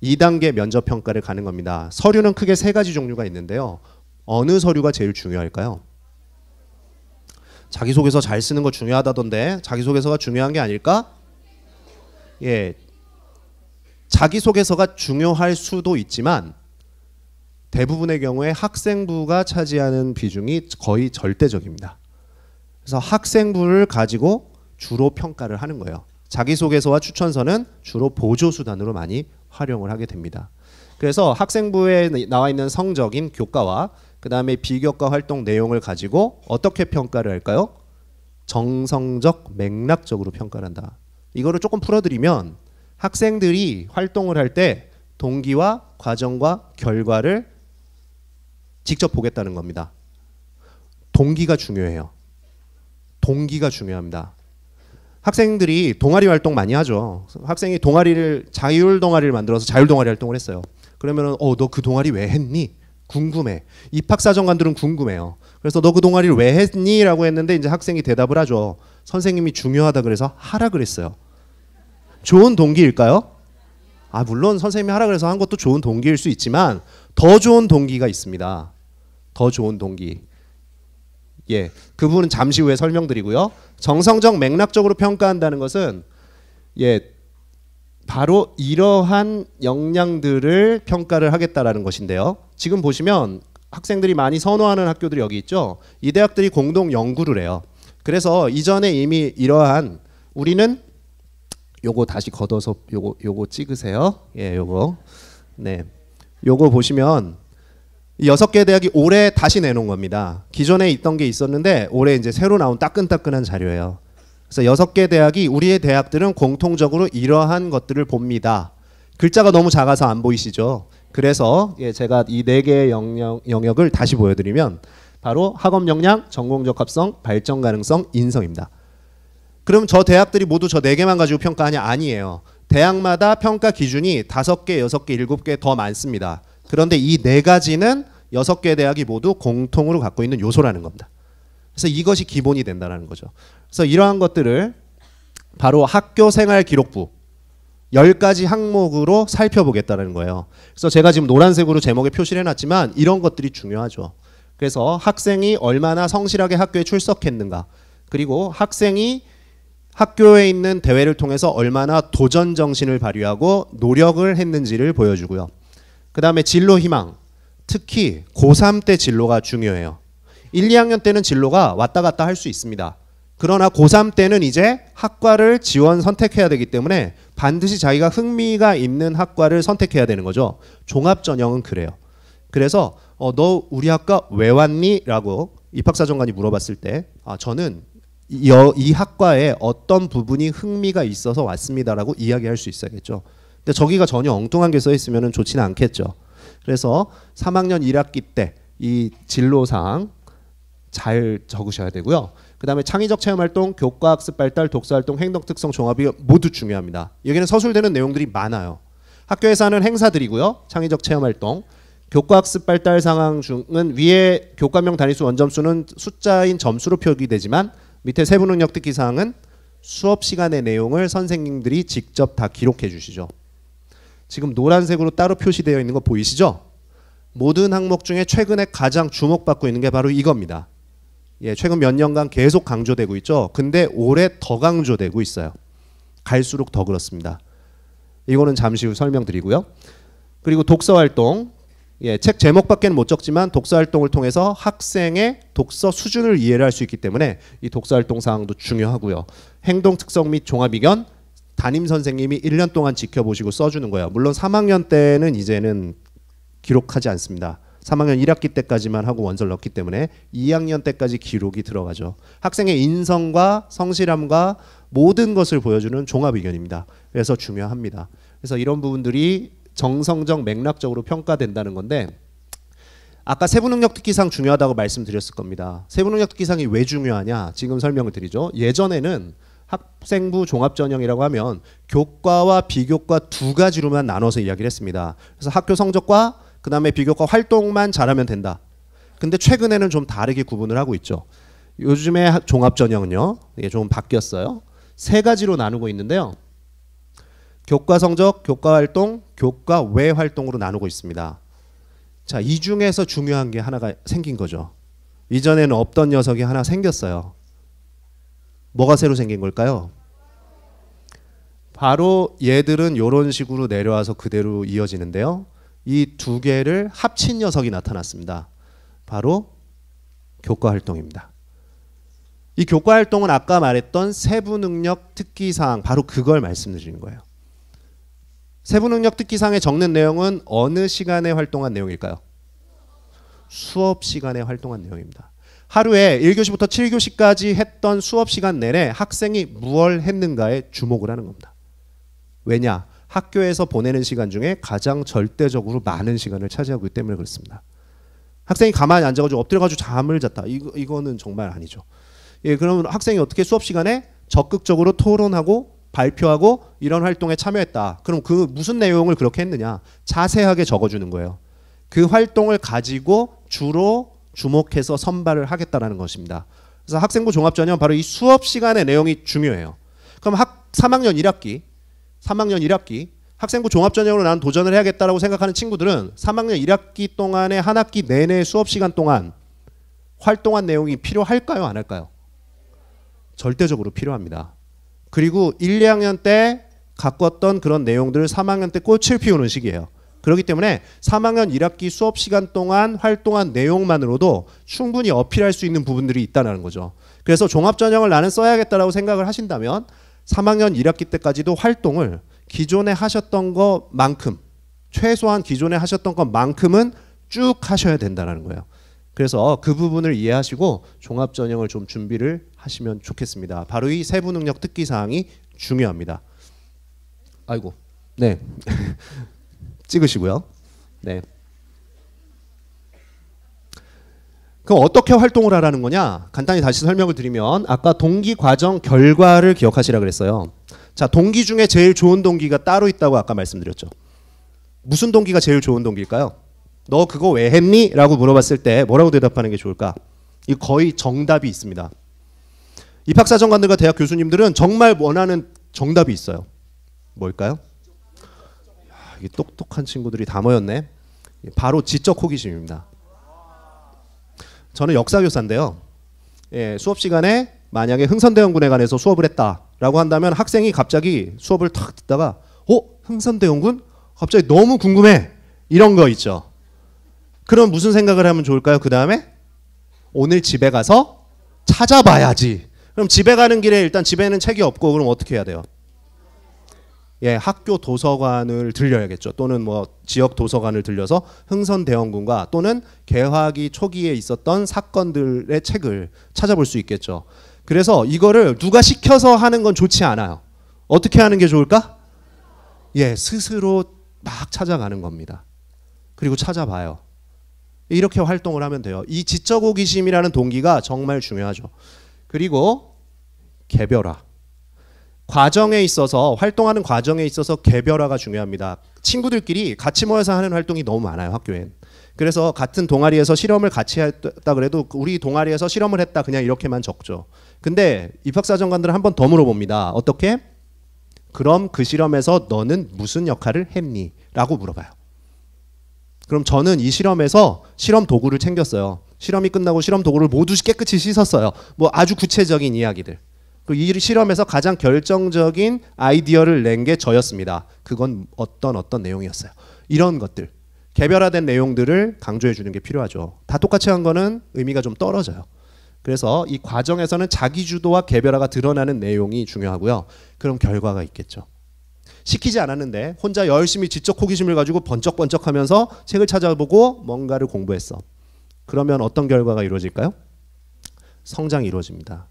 2단계 면접평가를 가는 겁니다. 서류는 크게 3가지 종류가 있는데요. 어느 서류가 제일 중요할까요? 자기소개서 잘 쓰는 거 중요하다던데 자기소개서가 중요한 게 아닐까? 예, 자기소개서가 중요할 수도 있지만 대부분의 경우에 학생부가 차지하는 비중이 거의 절대적입니다. 그래서 학생부를 가지고 주로 평가를 하는 거예요. 자기소개서와 추천서는 주로 보조수단으로 많이 활용을 하게 됩니다. 그래서 학생부에 나와 있는 성적인 교과와 그 다음에 비교과 활동 내용을 가지고 어떻게 평가를 할까요? 정성적 맥락적으로 평가를 한다. 이거를 조금 풀어드리면 학생들이 활동을 할 때 동기와 과정과 결과를 직접 보겠다는 겁니다. 동기가 중요해요. 동기가 중요합니다. 학생들이 동아리 활동 많이 하죠. 학생이 동아리를, 자율 동아리를 만들어서 자율 동아리 활동을 했어요. 그러면은 너 그 동아리 왜 했니? 궁금해. 입학사정관들은 궁금해요. 그래서 너 그 동아리를 왜 했니? 라고 했는데 이제 학생이 대답을 하죠. 선생님이 중요하다 그래서 하라 그랬어요. 좋은 동기일까요? 물론 선생님이 하라 그래서 한 것도 좋은 동기일 수 있지만 더 좋은 동기가 있습니다. 더 좋은 동기. 예, 그 부분은 잠시 후에 설명드리고요. 정성적 맥락적으로 평가한다는 것은 예, 바로 이러한 역량들을 평가를 하겠다라는 것인데요. 지금 보시면 학생들이 많이 선호하는 학교들이 여기 있죠. 이 대학들이 공동 연구를 해요. 그래서 이전에 이미 이러한, 우리는 요거 다시 걷어서 요거 찍으세요. 예, 요거. 네. 요거 보시면 6개 대학이 올해 다시 내놓은 겁니다. 기존에 있던 게 있었는데 올해 이제 새로 나온 따끈따끈한 자료예요. 그래서 6개 대학이, 우리의 대학들은 공통적으로 이러한 것들을 봅니다. 글자가 너무 작아서 안 보이시죠? 그래서 예, 제가 이 4개의 영역을 다시 보여드리면 바로 학업 역량, 전공 적합성, 발전 가능성, 인성입니다. 그럼 저 대학들이 모두 저 4개만 가지고 평가하냐? 아니에요. 대학마다 평가 기준이 5개, 6개, 7개 더 많습니다. 그런데 이 4가지는 6개 대학이 모두 공통으로 갖고 있는 요소라는 겁니다. 그래서 이것이 기본이 된다는 거죠. 그래서 이러한 것들을 바로 학교생활 기록부, 10가지 항목으로 살펴보겠다는 거예요. 그래서 제가 지금 노란색으로 제목에 표시를 해놨지만 이런 것들이 중요하죠. 그래서 학생이 얼마나 성실하게 학교에 출석했는가, 그리고 학생이 학교에 있는 대회를 통해서 얼마나 도전 정신을 발휘하고 노력을 했는지를 보여주고요. 그 다음에 진로 희망, 특히 고3 때 진로가 중요해요. 1, 2학년 때는 진로가 왔다 갔다 할 수 있습니다. 그러나 고3 때는 이제 학과를 지원 선택해야 되기 때문에 반드시 자기가 흥미가 있는 학과를 선택해야 되는 거죠. 종합전형은 그래요. 그래서 너 우리 학과 왜 왔니? 라고 입학사정관이 물어봤을 때 저는 이 학과에 어떤 부분이 흥미가 있어서 왔습니다라고 이야기할 수 있어야겠죠. 근데 저기가 전혀 엉뚱한 게 써 있으면 좋지는 않겠죠. 그래서 3학년 1학기 때 이 진로사항 잘 적으셔야 되고요. 그 다음에 창의적 체험활동, 교과학습 발달, 독서활동, 행동특성 종합이 모두 중요합니다. 여기는 서술되는 내용들이 많아요. 학교에서 하는 행사들이고요. 창의적 체험활동, 교과학습 발달 상황 중은 위에 교과명 단위수 원점수는 숫자인 점수로 표기되지만 밑에 세부능력 특기사항은 수업 시간의 내용을 선생님들이 직접 다 기록해 주시죠. 지금 노란색으로 따로 표시되어 있는 거 보이시죠? 모든 항목 중에 최근에 가장 주목받고 있는 게 바로 이겁니다. 예, 최근 몇 년간 계속 강조되고 있죠. 근데 올해 더 강조되고 있어요. 갈수록 더 그렇습니다. 이거는 잠시 후 설명드리고요. 그리고 독서활동, 예, 책 제목밖에는 못 적지만 독서활동을 통해서 학생의 독서 수준을 이해를 할 수 있기 때문에 이 독서활동 사항도 중요하고요. 행동특성 및 종합의견, 담임선생님이 1년 동안 지켜보시고 써주는 거예요. 물론 3학년 때는 이제는 기록하지 않습니다. 3학년 1학기 때까지만 하고 원서를 넣기 때문에 2학년 때까지 기록이 들어가죠. 학생의 인성과 성실함과 모든 것을 보여주는 종합의견입니다. 그래서 중요합니다. 그래서 이런 부분들이 정성적 맥락적으로 평가된다는 건데, 아까 세부능력 특기상 중요하다고 말씀드렸을 겁니다. 세부능력 특기상이 왜 중요하냐 지금 설명을 드리죠. 예전에는 학생부 종합전형이라고 하면 교과와 비교과 두 가지로만 나눠서 이야기를 했습니다. 그래서 학교 성적과 그 다음에 비교과 활동만 잘하면 된다. 근데 최근에는 좀 다르게 구분을 하고 있죠. 요즘에 종합전형은요, 이게 좀 바뀌었어요. 세 가지로 나누고 있는데요. 교과 성적, 교과 활동, 교과 외 활동으로 나누고 있습니다. 자, 이 중에서 중요한 게 하나가 생긴 거죠. 이전에는 없던 녀석이 하나 생겼어요. 뭐가 새로 생긴 걸까요? 바로 얘들은 이런 식으로 내려와서 그대로 이어지는데요. 이 두 개를 합친 녀석이 나타났습니다. 바로 교과활동입니다. 이 교과활동은 아까 말했던 세부능력 특기사항, 바로 그걸 말씀드리는 거예요. 세부능력 특기사항에 적는 내용은 어느 시간에 활동한 내용일까요? 수업 시간에 활동한 내용입니다. 하루에 1교시부터 7교시까지 했던 수업 시간 내내 학생이 무엇을 했는가에 주목을 하는 겁니다. 왜냐? 학교에서 보내는 시간 중에 가장 절대적으로 많은 시간을 차지하고 있기 때문에 그렇습니다. 학생이 가만히 앉아가지고 엎드려가지고 잠을 잤다. 이거는 정말 아니죠. 예, 그러면 학생이 어떻게 수업 시간에 적극적으로 토론하고 발표하고 이런 활동에 참여했다. 그럼 그 무슨 내용을 그렇게 했느냐? 자세하게 적어주는 거예요. 그 활동을 가지고 주로 주목해서 선발을 하겠다라는 것입니다. 그래서 학생부 종합전형 바로 이 수업 시간의 내용이 중요해요. 그럼 3학년 1학기 학생부 종합전형으로 나는 도전을 해야겠다라고 생각하는 친구들은 3학년 1학기 동안의 한 학기 내내 수업 시간 동안 활동한 내용이 필요할까요? 안 할까요? 절대적으로 필요합니다. 그리고 1, 2학년 때 가꿨던 그런 내용들을 3학년 때 꽃을 피우는 시기예요. 그렇기 때문에 3학년 1학기 수업 시간 동안 활동한 내용만으로도 충분히 어필할 수 있는 부분들이 있다는 거죠. 그래서 종합전형을 나는 써야겠다라고 생각을 하신다면 3학년 1학기 때까지도 활동을 기존에 하셨던 것만큼, 최소한 기존에 하셨던 것만큼은 쭉 하셔야 된다는 거예요. 그래서 그 부분을 이해하시고 종합전형을 좀 준비를 하시면 좋겠습니다. 바로 이 세부능력 특기사항이 중요합니다. 아이고, 네. 찍으시고요. 네. 그럼 어떻게 활동을 하라는 거냐? 간단히 다시 설명을 드리면 아까 동기 과정 결과를 기억하시라 그랬어요. 자, 동기 중에 제일 좋은 동기가 따로 있다고 아까 말씀드렸죠. 무슨 동기가 제일 좋은 동기일까요? 너 그거 왜 했니? 라고 물어봤을 때 뭐라고 대답하는 게 좋을까? 이 거의 정답이 있습니다. 입학사정관들과 대학 교수님들은 정말 원하는 정답이 있어요. 뭘까요? 이 똑똑한 친구들이 다 모였네. 바로 지적 호기심입니다. 저는 역사교사인데요. 예, 수업 시간에 만약에 흥선대원군에 관해서 수업을 했다라고 한다면 학생이 갑자기 수업을 탁 듣다가 흥선대원군? 갑자기 너무 궁금해. 이런 거 있죠. 그럼 무슨 생각을 하면 좋을까요? 그 다음에 오늘 집에 가서 찾아봐야지. 그럼 집에 가는 길에 일단 집에는 책이 없고 그럼 어떻게 해야 돼요? 예, 학교 도서관을 들려야겠죠. 또는 뭐 지역 도서관을 들려서 흥선대원군과 또는 개화기 초기에 있었던 사건들의 책을 찾아볼 수 있겠죠. 그래서 이거를 누가 시켜서 하는 건 좋지 않아요. 어떻게 하는 게 좋을까? 예, 스스로 막 찾아가는 겁니다. 그리고 찾아봐요. 이렇게 활동을 하면 돼요. 이 지적 호기심이라는 동기가 정말 중요하죠. 그리고 개별화. 과정에 있어서 활동하는 과정에 있어서 개별화가 중요합니다. 친구들끼리 같이 모여서 하는 활동이 너무 많아요, 학교엔. 그래서 같은 동아리에서 실험을 같이 했다 그래도 우리 동아리에서 실험을 했다 그냥 이렇게만 적죠. 근데 입학사정관들은 한 번 더 물어봅니다. 어떻게? 그럼 그 실험에서 너는 무슨 역할을 했니? 라고 물어봐요. 그럼 저는 이 실험에서 실험 도구를 챙겼어요. 실험이 끝나고 실험 도구를 모두 깨끗이 씻었어요. 뭐 아주 구체적인 이야기들. 이 실험에서 가장 결정적인 아이디어를 낸 게 저였습니다. 그건 어떤 내용이었어요. 이런 것들. 개별화된 내용들을 강조해 주는 게 필요하죠. 다 똑같이 한 거는 의미가 좀 떨어져요. 그래서 이 과정에서는 자기주도와 개별화가 드러나는 내용이 중요하고요. 그럼 결과가 있겠죠. 시키지 않았는데 혼자 열심히 지적 호기심을 가지고 번쩍번쩍하면서 책을 찾아보고 뭔가를 공부했어. 그러면 어떤 결과가 이루어질까요? 성장이 이루어집니다.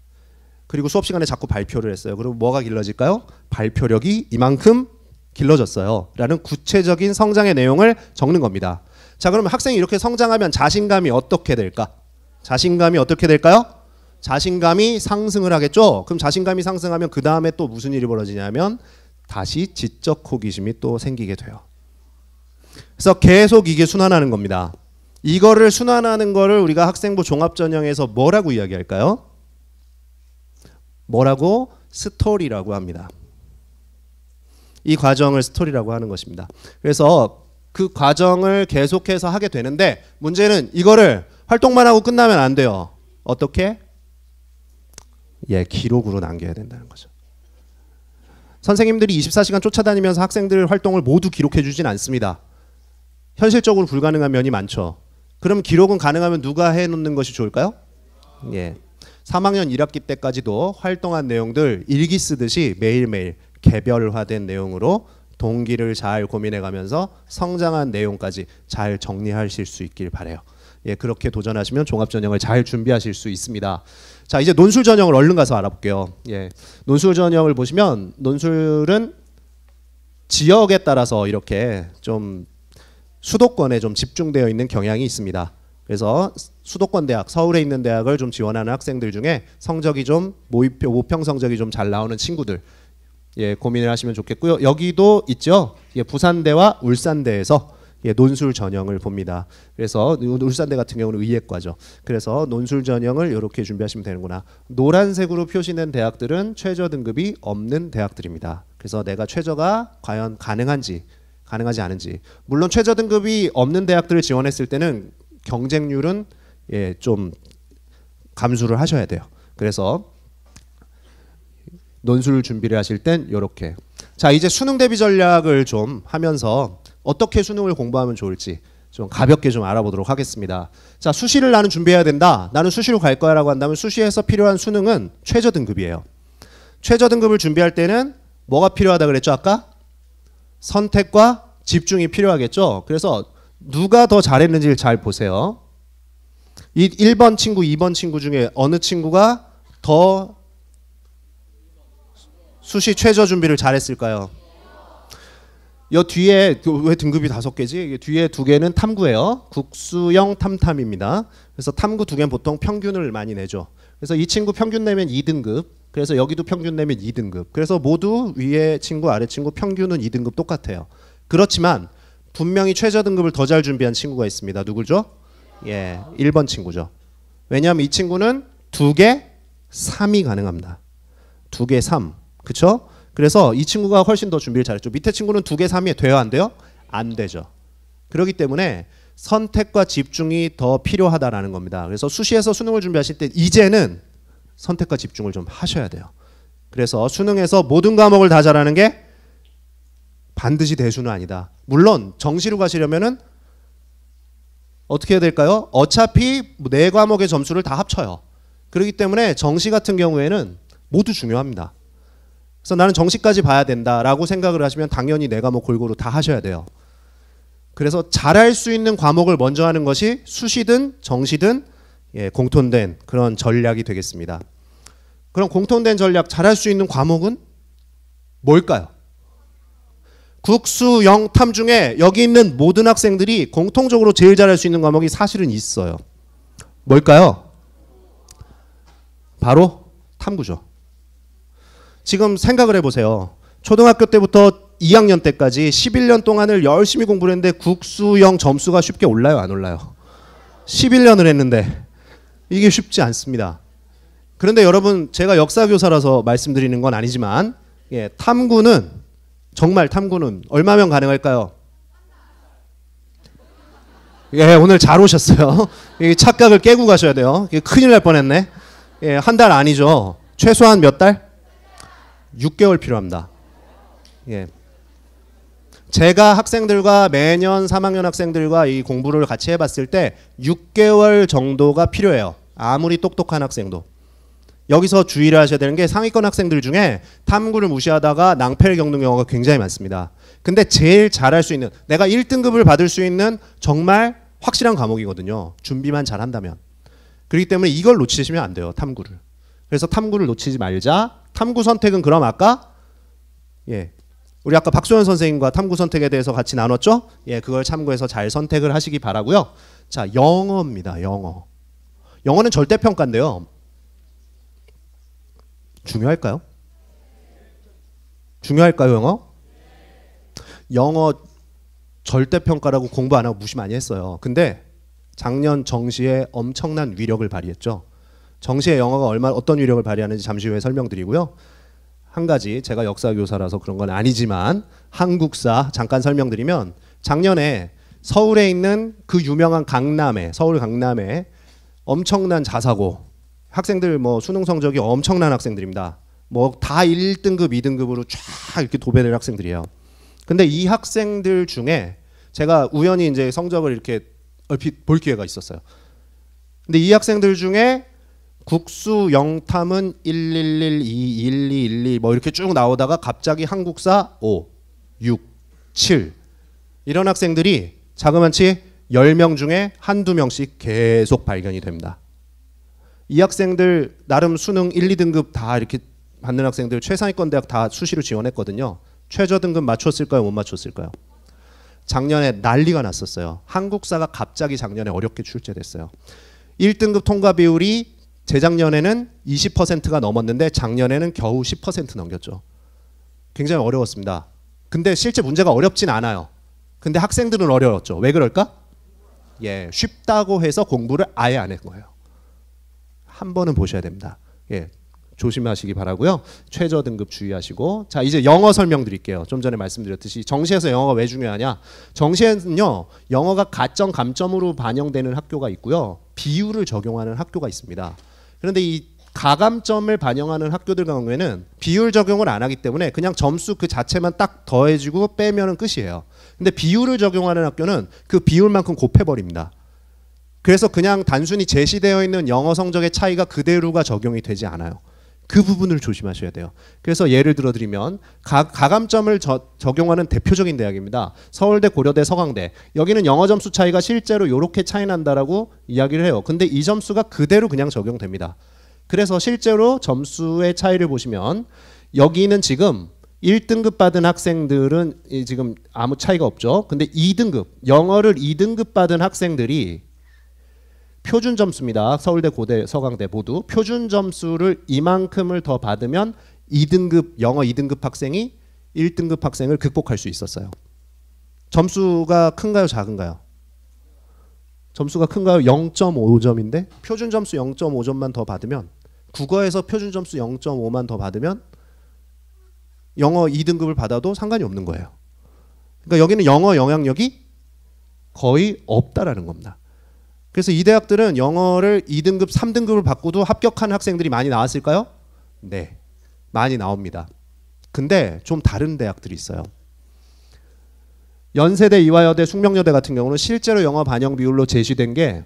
그리고 수업 시간에 자꾸 발표를 했어요. 그리고 뭐가 길러질까요? 발표력이 이만큼 길러졌어요. 라는 구체적인 성장의 내용을 적는 겁니다. 자, 그러면 학생이 이렇게 성장하면 자신감이 어떻게 될까? 자신감이 어떻게 될까요? 자신감이 상승을 하겠죠? 그럼 자신감이 상승하면 그 다음에 또 무슨 일이 벌어지냐면 다시 지적 호기심이 또 생기게 돼요. 그래서 계속 이게 순환하는 겁니다. 이거를 순환하는 거를 우리가 학생부 종합전형에서 뭐라고 이야기할까요? 뭐라고? 스토리라고 합니다. 이 과정을 스토리라고 하는 것입니다. 그래서 그 과정을 계속해서 하게 되는데 문제는 이거를 활동만 하고 끝나면 안 돼요. 어떻게? 예, 기록으로 남겨야 된다는 거죠. 선생님들이 24시간 쫓아다니면서 학생들 활동을 모두 기록해 주진 않습니다. 현실적으로 불가능한 면이 많죠. 그럼 기록은 가능하면 누가 해놓는 것이 좋을까요? 예, 3학년 1학기 때까지도 활동한 내용들 일기 쓰듯이 매일매일 개별화된 내용으로 동기를 잘 고민해가면서 성장한 내용까지 잘 정리하실 수 있길 바라요. 예, 그렇게 도전하시면 종합전형을 잘 준비하실 수 있습니다. 자, 이제 논술 전형을 얼른 가서 알아볼게요. 예, 논술 전형을 보시면 논술은 지역에 따라서 이렇게 좀 수도권에 좀 집중되어 있는 경향이 있습니다. 그래서 수도권 대학, 서울에 있는 대학을 좀 지원하는 학생들 중에 성적이 좀 모평 성적이 좀 잘 나오는 친구들, 예, 고민을 하시면 좋겠고요. 여기도 있죠. 예, 부산대와 울산대에서 예, 논술 전형을 봅니다. 그래서 울산대 같은 경우는 의예과죠. 그래서 논술 전형을 이렇게 준비하시면 되는구나. 노란색으로 표시된 대학들은 최저 등급이 없는 대학들입니다. 그래서 내가 최저가 과연 가능한지 가능하지 않은지. 물론 최저 등급이 없는 대학들을 지원했을 때는 경쟁률은 예, 좀 감수를 하셔야 돼요. 그래서 논술 준비를 하실 땐 이렇게. 자, 이제 수능 대비 전략을 좀 하면서 어떻게 수능을 공부하면 좋을지 좀 가볍게 좀 알아보도록 하겠습니다. 자, 수시를 나는 준비해야 된다. 나는 수시로 갈 거야 라고 한다면 수시에서 필요한 수능은 최저 등급이에요. 최저 등급을 준비할 때는 뭐가 필요하다 그랬죠 아까? 선택과 집중이 필요하겠죠. 그래서 누가 더 잘했는지를 잘 보세요. 이 1번 친구, 2번 친구 중에 어느 친구가 더 수시 최저 준비를 잘했을까요? 이 뒤에 왜 등급이 5개지? 뒤에 2개는 탐구예요. 국수형 탐탐입니다. 그래서 탐구 2개는 보통 평균을 많이 내죠. 그래서 이 친구 평균 내면 2등급. 그래서 여기도 평균 내면 2등급. 그래서 모두 위에 친구 아래 친구 평균은 2등급 똑같아요. 그렇지만 분명히 최저 등급을 더 잘 준비한 친구가 있습니다. 누구죠? 예, 1번 친구죠. 왜냐하면 이 친구는 2개 3이 가능합니다. 2개 3. 그쵸? 그래서 이 친구가 훨씬 더 준비를 잘했죠. 밑에 친구는 2개 3이 돼요? 안 돼요? 안 되죠. 그렇기 때문에 선택과 집중이 더 필요하다라는 겁니다. 그래서 수시에서 수능을 준비하실 때 이제는 선택과 집중을 좀 하셔야 돼요. 그래서 수능에서 모든 과목을 다 잘하는 게 반드시 대수는 아니다. 물론 정시로 가시려면은 어떻게 해야 될까요? 어차피 네 과목의 점수를 다 합쳐요. 그렇기 때문에 정시 같은 경우에는 모두 중요합니다. 그래서 나는 정시까지 봐야 된다라고 생각을 하시면 당연히 네 과목 골고루 다 하셔야 돼요. 그래서 잘할 수 있는 과목을 먼저 하는 것이 수시든 정시든 공통된 그런 전략이 되겠습니다. 그럼 공통된 전략, 잘할 수 있는 과목은 뭘까요? 국수, 영, 탐 중에 여기 있는 모든 학생들이 공통적으로 제일 잘할 수 있는 과목이 사실은 있어요. 뭘까요? 바로 탐구죠. 지금 생각을 해보세요. 초등학교 때부터 2학년 때까지 11년 동안을 열심히 공부를 했는데 국수, 영 점수가 쉽게 올라요, 안 올라요? 11년을 했는데 이게 쉽지 않습니다. 그런데 여러분, 제가 역사교사라서 말씀드리는 건 아니지만 탐구는, 정말 탐구는 얼마면 가능할까요? 오늘 잘 오셨어요. 착각을 깨고 가셔야 돼요. 큰일 날 뻔했네. 한 달 아니죠. 최소한 몇 달? 6개월 필요합니다. 제가 학생들과 매년 3학년 학생들과 이 공부를 같이 해봤을 때 6개월 정도가 필요해요. 아무리 똑똑한 학생도. 여기서 주의를 하셔야 되는 게 상위권 학생들 중에 탐구를 무시하다가 낭패를 겪는 경우가 굉장히 많습니다. 근데 제일 잘할 수 있는, 내가 1등급을 받을 수 있는 정말 확실한 과목이거든요. 준비만 잘한다면. 그렇기 때문에 이걸 놓치시면 안 돼요, 탐구를. 그래서 탐구를 놓치지 말자. 탐구 선택은 그럼 아까 우리 아까 박소연 선생님과 탐구 선택에 대해서 같이 나눴죠? 그걸 참고해서 잘 선택을 하시기 바라고요. 자, 영어입니다. 영어. 영어는 절대평가인데요. 중요할까요? 중요할까요, 영어? 영어 절대평가라고 공부 안 하고 무시 많이 했어요. 근데 작년 정시에 엄청난 위력을 발휘했죠. 정시에 영어가 어떤 위력을 발휘하는지 잠시 후에 설명드리고요. 한 가지, 제가 역사교사라서 그런 건 아니지만 한국사 잠깐 설명드리면, 작년에 서울에 있는 그 유명한 강남에, 서울 강남에 엄청난 자사고, 학생들 수능 성적이 엄청난 학생들입니다. 다 1등급, 2등급으로 쫙 이렇게 도배될 학생들이에요. 근데 이 학생들 중에 제가 우연히 이제 성적을 이렇게 얼핏 볼 기회가 있었어요. 근데 이 학생들 중에 국수, 영탐은 111, 2, 12, 12 이렇게 쭉 나오다가 갑자기 한국사 5, 6, 7 이런 학생들이 자그마치 10명 중에 한두 명씩 계속 발견이 됩니다. 이 학생들 나름 수능 1, 2등급 다 이렇게 받는 학생들 최상위권 대학 다 수시로 지원했거든요. 최저 등급 맞췄을까요? 못 맞췄을까요? 작년에 난리가 났었어요. 한국사가 갑자기 작년에 어렵게 출제됐어요. 1등급 통과 비율이 재작년에는 20%가 넘었는데 작년에는 겨우 10% 넘겼죠. 굉장히 어려웠습니다. 근데 실제 문제가 어렵진 않아요. 근데 학생들은 어려웠죠. 왜 그럴까? 쉽다고 해서 공부를 아예 안 한 거예요. 한 번은 보셔야 됩니다. 조심하시기 바라고요. 최저 등급 주의하시고. 자, 이제 영어 설명드릴게요. 좀 전에 말씀드렸듯이 정시에서 영어가 왜 중요하냐? 정시에는요, 영어가 가점, 감점으로 반영되는 학교가 있고요, 비율을 적용하는 학교가 있습니다. 그런데 이 가감점을 반영하는 학교들 경우에는 비율 적용을 안 하기 때문에 그냥 점수 그 자체만 딱 더해지고 빼면은 끝이에요. 근데 비율을 적용하는 학교는 그 비율만큼 곱해버립니다. 그래서 그냥 단순히 제시되어 있는 영어 성적의 차이가 그대로가 적용이 되지 않아요. 그 부분을 조심하셔야 돼요. 그래서 예를 들어드리면 가감점을 적용하는 대표적인 대학입니다. 서울대, 고려대, 서강대. 여기는 영어 점수 차이가 실제로 이렇게 차이 난다라고 이야기를 해요. 근데 이 점수가 그대로 그냥 적용됩니다. 그래서 실제로 점수의 차이를 보시면 여기는 지금 1등급 받은 학생들은 지금 아무 차이가 없죠. 근데 2등급, 영어를 2등급 받은 학생들이 표준 점수입니다. 서울대, 고대, 서강대 모두 표준 점수를 이만큼을 더 받으면 2등급, 영어 2등급 학생이 1등급 학생을 극복할 수 있었어요. 점수가 큰가요, 작은가요? 점수가 큰가요? 0.5점인데 표준 점수 0.5점만 더 받으면, 국어에서 표준 점수 0.5만 더 받으면 영어 2등급을 받아도 상관이 없는 거예요. 그러니까 여기는 영어 영향력이 거의 없다라는 겁니다. 그래서 이 대학들은 영어를 2등급, 3등급을 받고도 합격한 학생들이 많이 나왔을까요? 네, 많이 나옵니다. 근데 좀 다른 대학들이 있어요. 연세대, 이화여대, 숙명여대 같은 경우는 실제로 영어 반영 비율로 제시된 게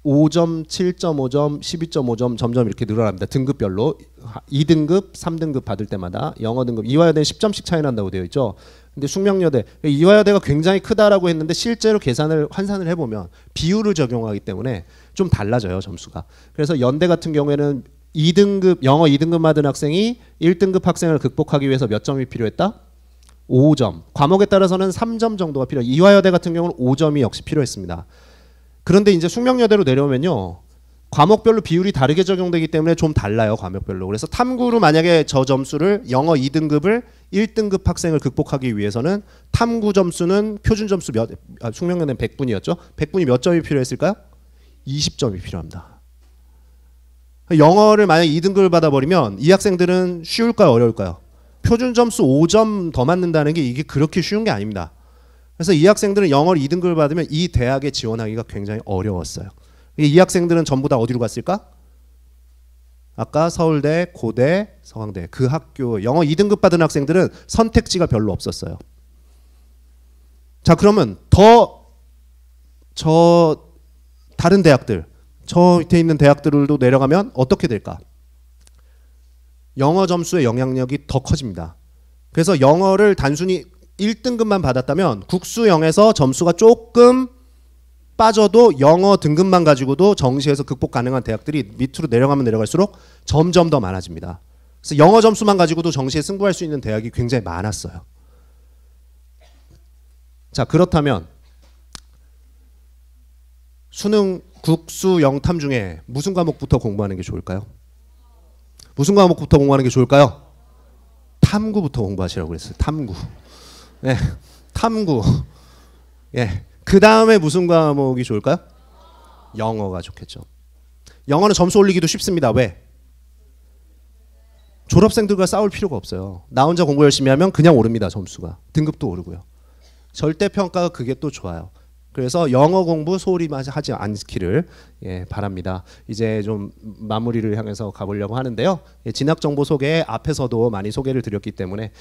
5점, 7.5점, 12.5점 점점 이렇게 늘어납니다. 등급별로 2등급, 3등급 받을 때마다 영어 등급, 이화여대는 10점씩 차이 난다고 되어 있죠. 근데 숙명여대, 이화여대가 굉장히 크다라고 했는데 실제로 계산을 환산을 해보면 비율을 적용하기 때문에 좀 달라져요, 점수가. 그래서 연대 같은 경우에는 2등급, 영어 2등급 받은 학생이 1등급 학생을 극복하기 위해서 몇 점이 필요했다? 5점. 과목에 따라서는 3점 정도가 필요해요. 이화여대 같은 경우는 5점이 역시 필요했습니다. 그런데 이제 숙명여대로 내려오면요, 과목별로 비율이 다르게 적용되기 때문에 좀 달라요, 과목별로. 그래서 탐구로 만약에 저 점수를 영어 2등급을 1등급 학생을 극복하기 위해서는 탐구 점수는 표준 점수 숙명여대는 100분이었죠. 100분이 몇 점이 필요했을까요? 20점이 필요합니다. 영어를 만약에 2등급을 받아버리면 이 학생들은 쉬울까요, 어려울까요? 표준 점수 5점 더 맞는다는 게 이게 그렇게 쉬운 게 아닙니다. 그래서 이 학생들은 영어를 2등급을 받으면 이 대학에 지원하기가 굉장히 어려웠어요. 이 학생들은 전부 다 어디로 갔을까? 아까 서울대, 고대, 서강대 그 학교 영어 2등급 받은 학생들은 선택지가 별로 없었어요. 자, 그러면 저 다른 대학들, 저 밑에 있는 대학들도 내려가면 어떻게 될까? 영어 점수의 영향력이 더 커집니다. 그래서 영어를 단순히 1등급만 받았다면 국수영에서 점수가 조금 빠져도 영어 등급만 가지고도 정시에서 극복 가능한 대학들이 밑으로 내려가면 내려갈수록 점점 더 많아집니다. 그래서 영어 점수만 가지고도 정시에 승부할 수 있는 대학이 굉장히 많았어요. 자, 그렇다면 수능 국수 영탐 중에 무슨 과목부터 공부하는 게 좋을까요? 무슨 과목부터 공부하는 게 좋을까요? 탐구부터 공부하시라고 그랬어요. 탐구. 네, 탐구. 예. 그 다음에 무슨 과목이 좋을까요? 영어가 좋겠죠. 영어는 점수 올리기도 쉽습니다. 왜? 졸업생들과 싸울 필요가 없어요. 나 혼자 공부 열심히 하면 그냥 오릅니다. 점수가. 등급도 오르고요. 절대평가가 그게 또 좋아요. 그래서 영어 공부 소홀히 하지 않기를 바랍니다. 이제 좀 마무리를 향해서 가보려고 하는데요. 진학정보 소개 앞에서도 많이 소개를 드렸기 때문에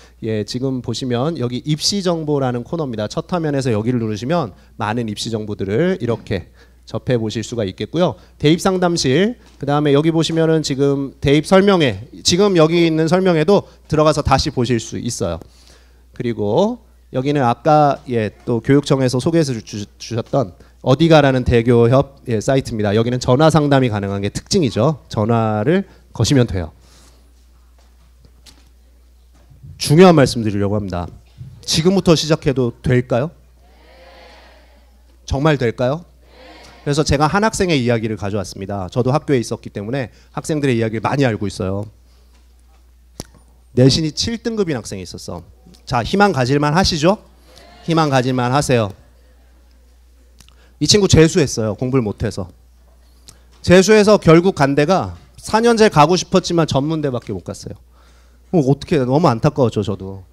지금 보시면 여기 입시정보라는 코너입니다. 첫 화면에서 여기를 누르시면 많은 입시정보들을 이렇게 접해 보실 수가 있겠고요. 대입상담실, 그 다음에 여기 보시면은 지금 대입 설명회, 지금 여기 있는 설명회도 들어가서 다시 보실 수 있어요. 그리고 여기는 아까 또 교육청에서 소개해서 주셨던 어디가라는 대교협 사이트입니다. 여기는 전화 상담이 가능한 게 특징이죠. 전화를 거시면 돼요. 중요한 말씀 드리려고 합니다. 지금부터 시작해도 될까요? 정말 될까요? 그래서 제가 한 학생의 이야기를 가져왔습니다. 저도 학교에 있었기 때문에 학생들의 이야기를 많이 알고 있어요. 내신이 7등급인 학생이 있었어. 자, 희망 가질만 하시죠? 희망 가질만 하세요. 이 친구 재수했어요. 공부를 못해서. 재수해서 결국 간 데가 4년제 가고 싶었지만 전문대밖에 못 갔어요. 어떻게 너무 안타까웠죠, 저도.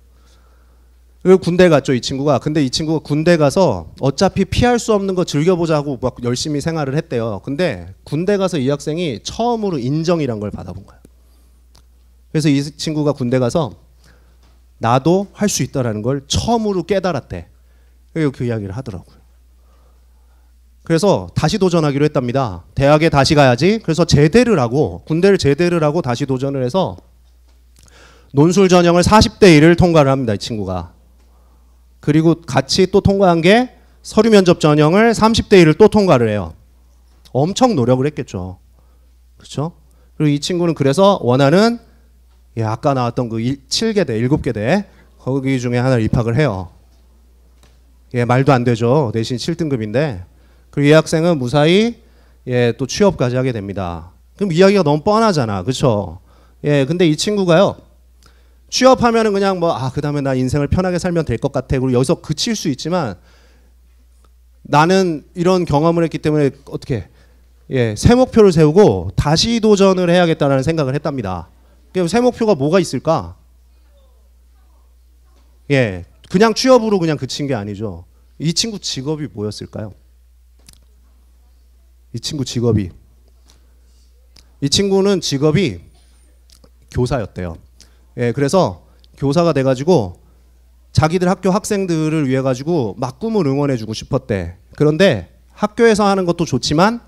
그리고 군대 갔죠, 이 친구가. 근데 이 친구가 군대 가서 어차피 피할 수 없는 거 즐겨보자 하고 막 열심히 생활을 했대요. 근데 군대 가서 이 학생이 처음으로 인정이란 걸 받아본 거예요. 그래서 이 친구가 군대 가서 나도 할 수 있다라는 걸 처음으로 깨달았대. 그 이야기를 하더라고요. 그래서 다시 도전하기로 했답니다. 대학에 다시 가야지. 그래서 제대를 하고 군대를 제대를 하고 다시 도전을 해서 논술 전형을 40대 1을 통과를 합니다. 이 친구가. 그리고 같이 또 통과한 게 서류 면접 전형을 30대 1을 또 통과를 해요. 엄청 노력을 했겠죠. 그렇죠? 그리고 이 친구는 그래서 원하는 아까 나왔던 그 7개대, 7개대 거기 중에 하나를 입학을 해요. 말도 안 되죠. 내신 7등급인데. 그리고 이 학생은 무사히 또 취업까지 하게 됩니다. 그럼 이야기가 너무 뻔하잖아. 그렇죠? 근데 이 친구가요. 취업하면은 그냥 그 다음에 나 인생을 편하게 살면 될 것 같아. 그리고 여기서 그칠 수 있지만 나는 이런 경험을 했기 때문에 어떻게 새 목표를 세우고 다시 도전을 해야겠다는 생각을 했답니다. 새 목표가 뭐가 있을까? 예, 그냥 취업으로 그냥 그친 게 아니죠. 이 친구 직업이 뭐였을까요? 이 친구 직업이, 이 친구는 직업이 교사였대요. 예, 그래서 교사가 돼가지고 자기들 학교 학생들을 위해 가지고 막 꿈을 응원해주고 싶었대. 그런데 학교에서 하는 것도 좋지만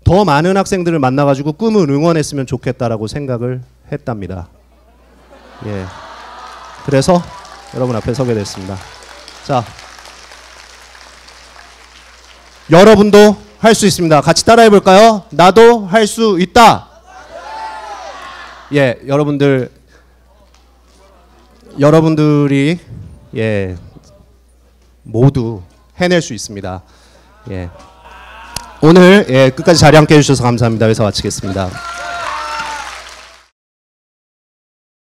더 많은 학생들을 만나가지고 꿈을 응원했으면 좋겠다라고 생각을 했답니다. 예, 그래서 여러분 앞에 서게 됐습니다. 자, 여러분도 할 수 있습니다. 같이 따라해 볼까요? 나도 할 수 있다. 예, 여러분들이 예, 모두 해낼 수 있습니다. 예, 오늘 예, 끝까지 자리 함께 해주셔서 감사합니다. 여기서 마치겠습니다.